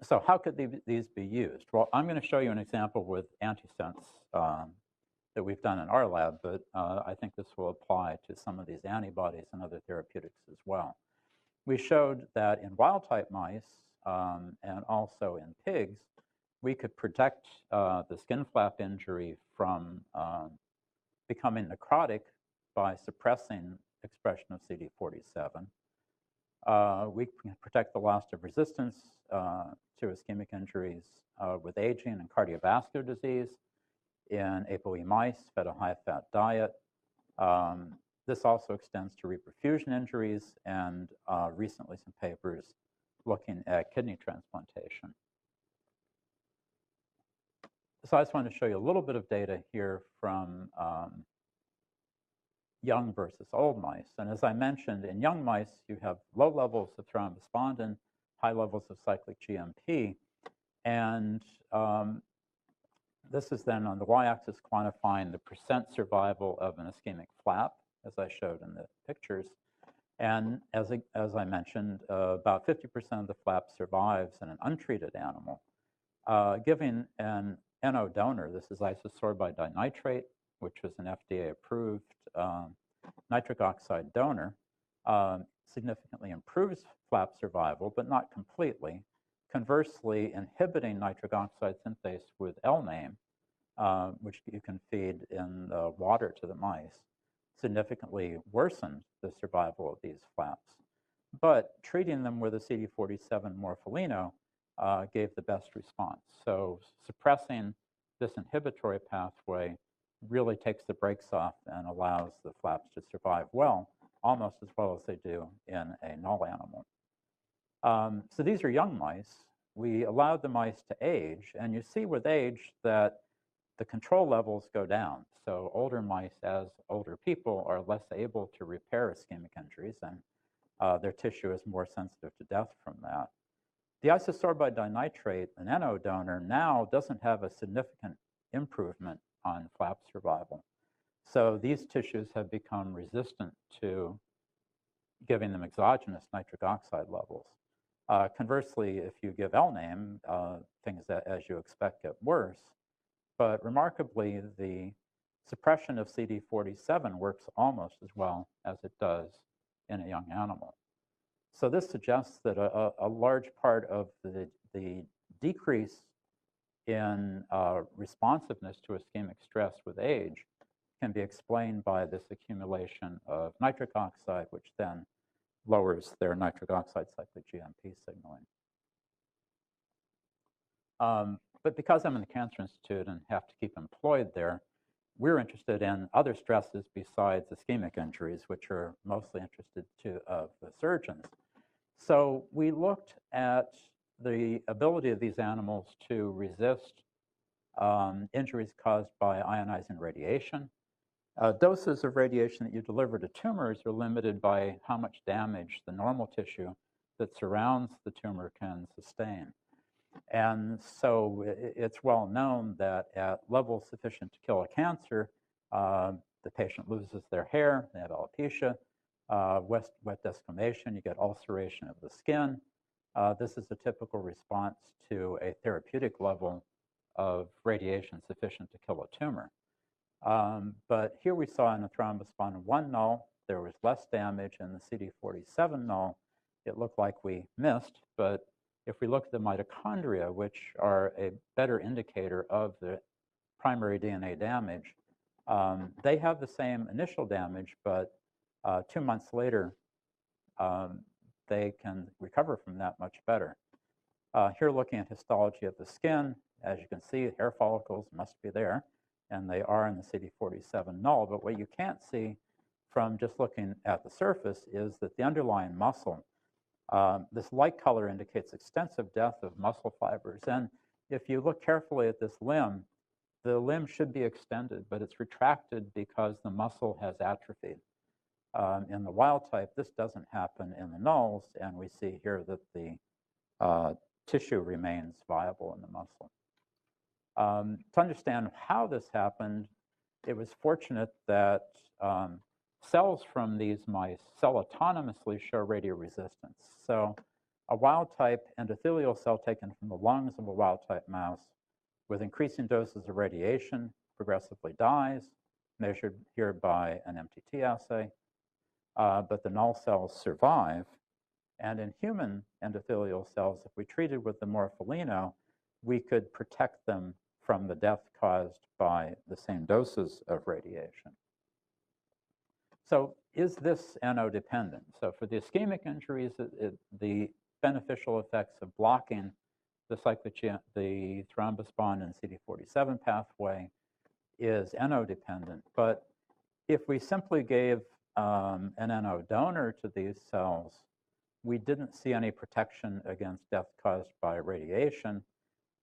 So how could these be used? Well, I'm going to show you an example with antisense that we've done in our lab, but I think this will apply to some of these antibodies and other therapeutics as well. We showed that in wild-type mice and also in pigs, we could protect the skin flap injury from becoming necrotic by suppressing expression of CD47. We can protect the loss of resistance to ischemic injuries with aging and cardiovascular disease in ApoE mice fed a high-fat diet. This also extends to reperfusion injuries and recently some papers looking at kidney transplantation. So I just wanted to show you a little bit of data here from young versus old mice. And as I mentioned, in young mice, you have low levels of thrombospondin, high levels of cyclic GMP. And this is then on the y-axis quantifying the percent survival of an ischemic flap, as I showed in the pictures. And as I mentioned, about 50% of the flap survives in an untreated animal. Giving an NO donor, this is isosorbide dinitrate, which was an FDA-approved nitric oxide donor, significantly improves flap survival, but not completely. Conversely, inhibiting nitric oxide synthase with LNAME, which you can feed in water to the mice, significantly worsened the survival of these flaps. But treating them with a CD47 morpholino gave the best response. So suppressing this inhibitory pathway really takes the brakes off and allows the flaps to survive well, almost as well as they do in a null animal. So these are young mice. We allowed the mice to age, and you see with age that the control levels go down. So older mice, as older people, are less able to repair ischemic injuries, and their tissue is more sensitive to death from that. The isosorbide dinitrate, an NO donor, now doesn't have a significant improvement on flap survival. So these tissues have become resistant to giving them exogenous nitric oxide levels. Conversely, if you give LNAME, things that, as you expect, get worse. But remarkably, the suppression of CD47 works almost as well as it does in a young animal. So this suggests that a large part of the decrease in responsiveness to ischemic stress with age can be explained by this accumulation of nitric oxide, which then lowers their nitric oxide cyclic GMP signaling. But because I'm in the Cancer Institute and have to keep employed there, we're interested in other stresses besides ischemic injuries, which are mostly interested of the surgeons. So we looked at the ability of these animals to resist injuries caused by ionizing radiation. Doses of radiation that you deliver to tumors are limited by how much damage the normal tissue that surrounds the tumor can sustain. And so it's well known that at levels sufficient to kill a cancer, the patient loses their hair, they have alopecia, wet desquamation, you get ulceration of the skin. This is a typical response to a therapeutic level of radiation sufficient to kill a tumor. But here we saw in the thrombospondin 1 null, there was less damage. In the CD47 null, it looked like we missed. But if we look at the mitochondria, which are a better indicator of the primary DNA damage, They have the same initial damage, but 2 months later, they can recover from that much better. Here looking at histology of the skin, as you can see, hair follicles must be there, and they are in the CD47 null. But what you can't see from just looking at the surface is that the underlying muscle, this light color indicates extensive death of muscle fibers. And if you look carefully at this limb, the limb should be extended, but it's retracted because the muscle has atrophied. In the wild type, this doesn't happen in the nulls, and we see here that the tissue remains viable in the muscle. To understand how this happened, it was fortunate that cells from these mice cell autonomously show radioresistance. So a wild type endothelial cell taken from the lungs of a wild type mouse with increasing doses of radiation progressively dies, measured here by an MTT assay, but the null cells survive. And in human endothelial cells, if we treated with the morpholino, we could protect them from the death caused by the same doses of radiation. So is this NO dependent? So for the ischemic injuries, the beneficial effects of blocking the thrombospondin CD47 pathway is NO dependent. But if we simply gave an NO donor to these cells, we didn't see any protection against death caused by radiation,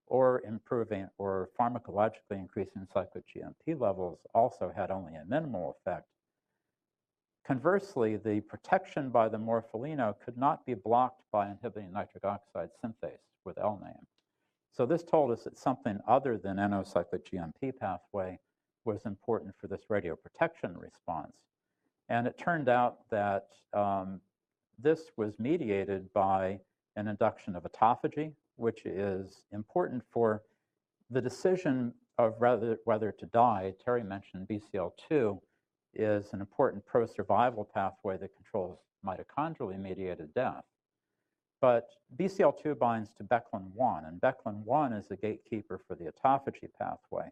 or improving or pharmacologically increasing cyclic GMP levels also had only a minimal effect. Conversely, the protection by the morpholino could not be blocked by inhibiting nitric oxide synthase with LNAM. So this told us that something other than NO cyclic GMP pathway was important for this radioprotection response. And it turned out that this was mediated by an induction of autophagy, which is important for the decision of whether to die. Terry mentioned BCL2 is an important pro-survival pathway that controls mitochondrially mediated death. But BCL2 binds to Beclin-1, and Beclin-1 is the gatekeeper for the autophagy pathway.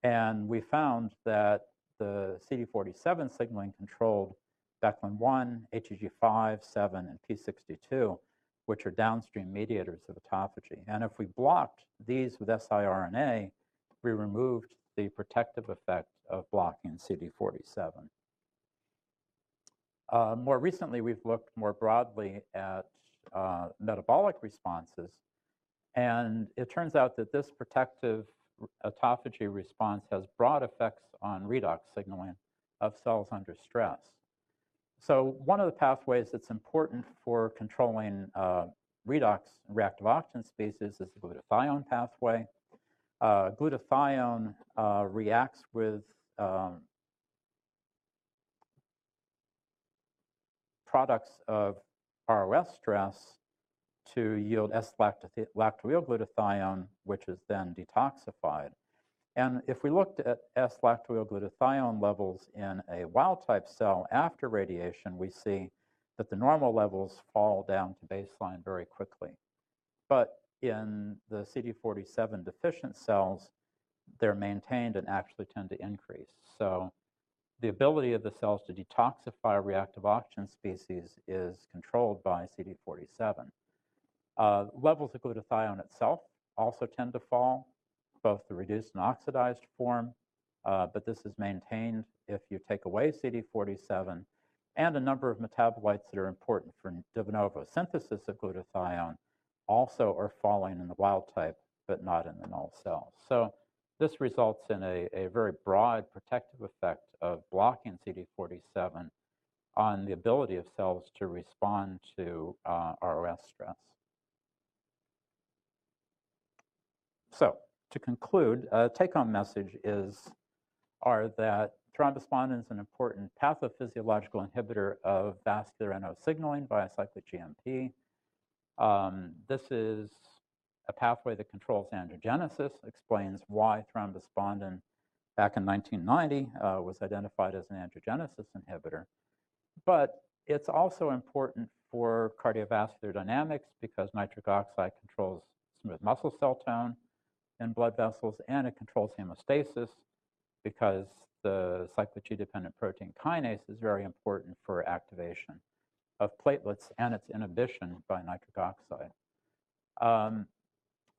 And we found that the CD47 signaling controlled Beclin-1, HEG5, 7, and P62, which are downstream mediators of autophagy. And if we blocked these with siRNA, we removed the protective effect of blocking CD47. More recently, we've looked more broadly at metabolic responses, and it turns out that this protective autophagy response has broad effects on redox signaling of cells under stress. So one of the pathways that's important for controlling redox reactive oxygen species is the glutathione pathway. Glutathione reacts with products of ROS stress to yield S-lactoyl glutathione, which is then detoxified. And if we looked at S-lactoyl glutathione levels in a wild-type cell after radiation, we see that the normal levels fall down to baseline very quickly. But in the CD47 deficient cells, they're maintained and actually tend to increase. So the ability of the cells to detoxify reactive oxygen species is controlled by CD47. Levels of glutathione itself also tend to fall, both the reduced and oxidized form, but this is maintained if you take away CD47, and a number of metabolites that are important for de novo synthesis of glutathione also are falling in the wild type, but not in the null cells. So this results in a very broad protective effect of blocking CD47 on the ability of cells to respond to ROS stress. So to conclude, a take-home message are that thrombospondin is an important pathophysiological inhibitor of vascular NO signaling via cyclic GMP. This is a pathway that controls angiogenesis, explains why thrombospondin back in 1990 was identified as an angiogenesis inhibitor. But it's also important for cardiovascular dynamics because nitric oxide controls smooth muscle cell tone in blood vessels, and it controls hemostasis because the cyclic G-dependent protein kinase is very important for activation of platelets and its inhibition by nitric oxide.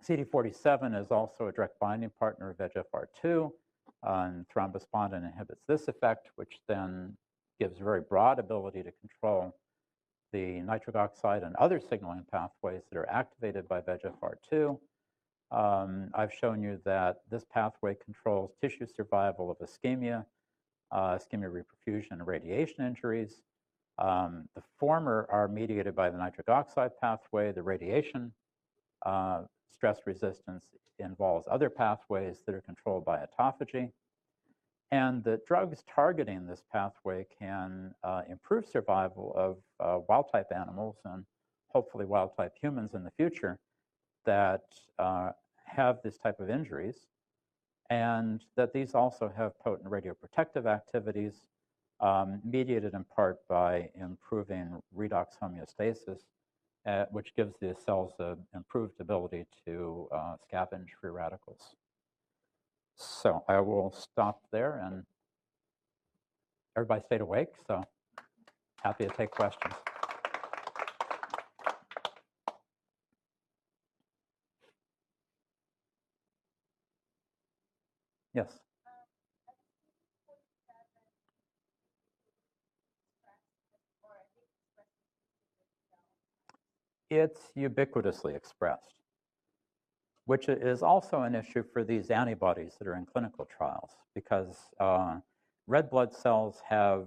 CD47 is also a direct binding partner of VEGFR2, and thrombospondin inhibits this effect, which then gives very broad ability to control the nitric oxide and other signaling pathways that are activated by VEGFR2. I've shown you that this pathway controls tissue survival of ischemia, ischemia reperfusion, and radiation injuries. The former are mediated by the nitric oxide pathway. The radiation stress resistance involves other pathways that are controlled by autophagy. And the drugs targeting this pathway can improve survival of wild-type animals and hopefully wild-type humans in the future that have this type of injuries, and that these also have potent radioprotective activities mediated in part by improving redox homeostasis, which gives the cells an improved ability to scavenge free radicals. So I will stop there, and everybody stayed awake, so happy to take questions. Yes. It's ubiquitously expressed, which is also an issue for these antibodies that are in clinical trials, because red blood cells have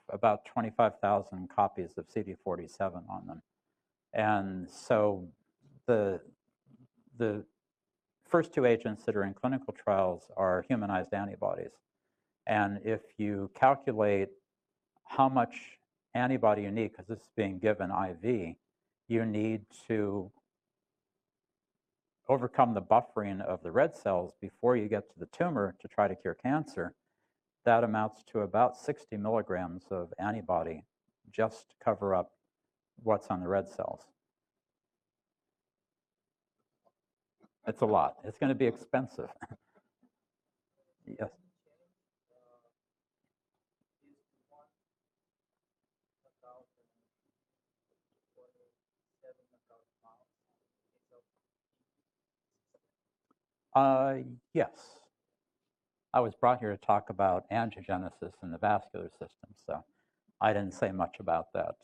about 25,000 copies of CD47 on them. And so the first two agents that are in clinical trials are humanized antibodies. And if you calculate how much antibody you need, because this is being given IV, you need to overcome the buffering of the red cells before you get to the tumor to try to cure cancer. That amounts to about 60 milligrams of antibody just to cover up what's on the red cells. It's a lot. It's going to be expensive. Yes. Yes. I was brought here to talk about angiogenesis in the vascular system, so I didn't say much about that.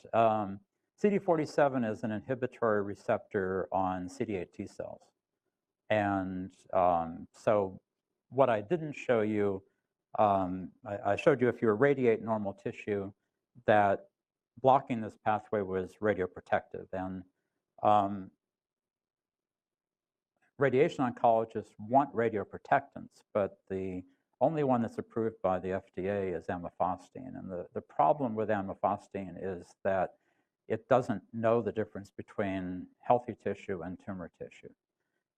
CD47 is an inhibitory receptor on CD8 T cells. And so what I didn't show you, I showed you if you irradiate normal tissue, that blocking this pathway was radioprotective. And radiation oncologists want radioprotectants, but the only one that's approved by the FDA is amifostine. And the problem with amifostine is that it doesn't know the difference between healthy tissue and tumor tissue.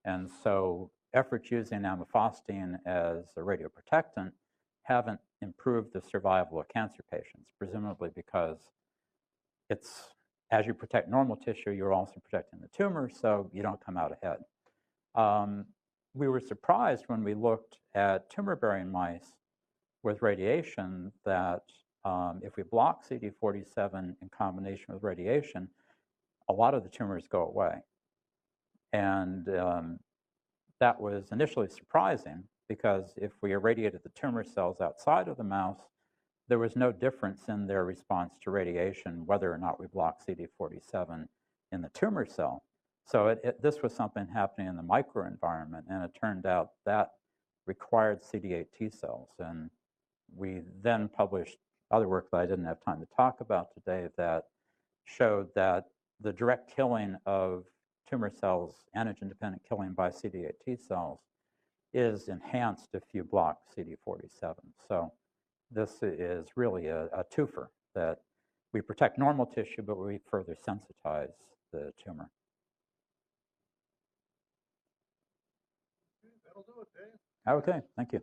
And so efforts using amifostine as a radioprotectant haven't improved the survival of cancer patients, presumably because it's, as you protect normal tissue, you're also protecting the tumor, so you don't come out ahead. We were surprised when we looked at tumor-bearing mice with radiation that if we block CD47 in combination with radiation, a lot of the tumors go away. And that was initially surprising, because if we irradiated the tumor cells outside of the mouse, there was no difference in their response to radiation, whether or not we block CD47 in the tumor cell. So this was something happening in the microenvironment, and it turned out that required CD8 T cells. And we then published other work that I didn't have time to talk about today that showed that the direct killing of tumor cells, antigen-dependent killing by CD8 T cells, is enhanced if you block CD47. So this is really a twofer, that we protect normal tissue, but we further sensitize the tumor. That'll do it, Dave. Okay, thank you.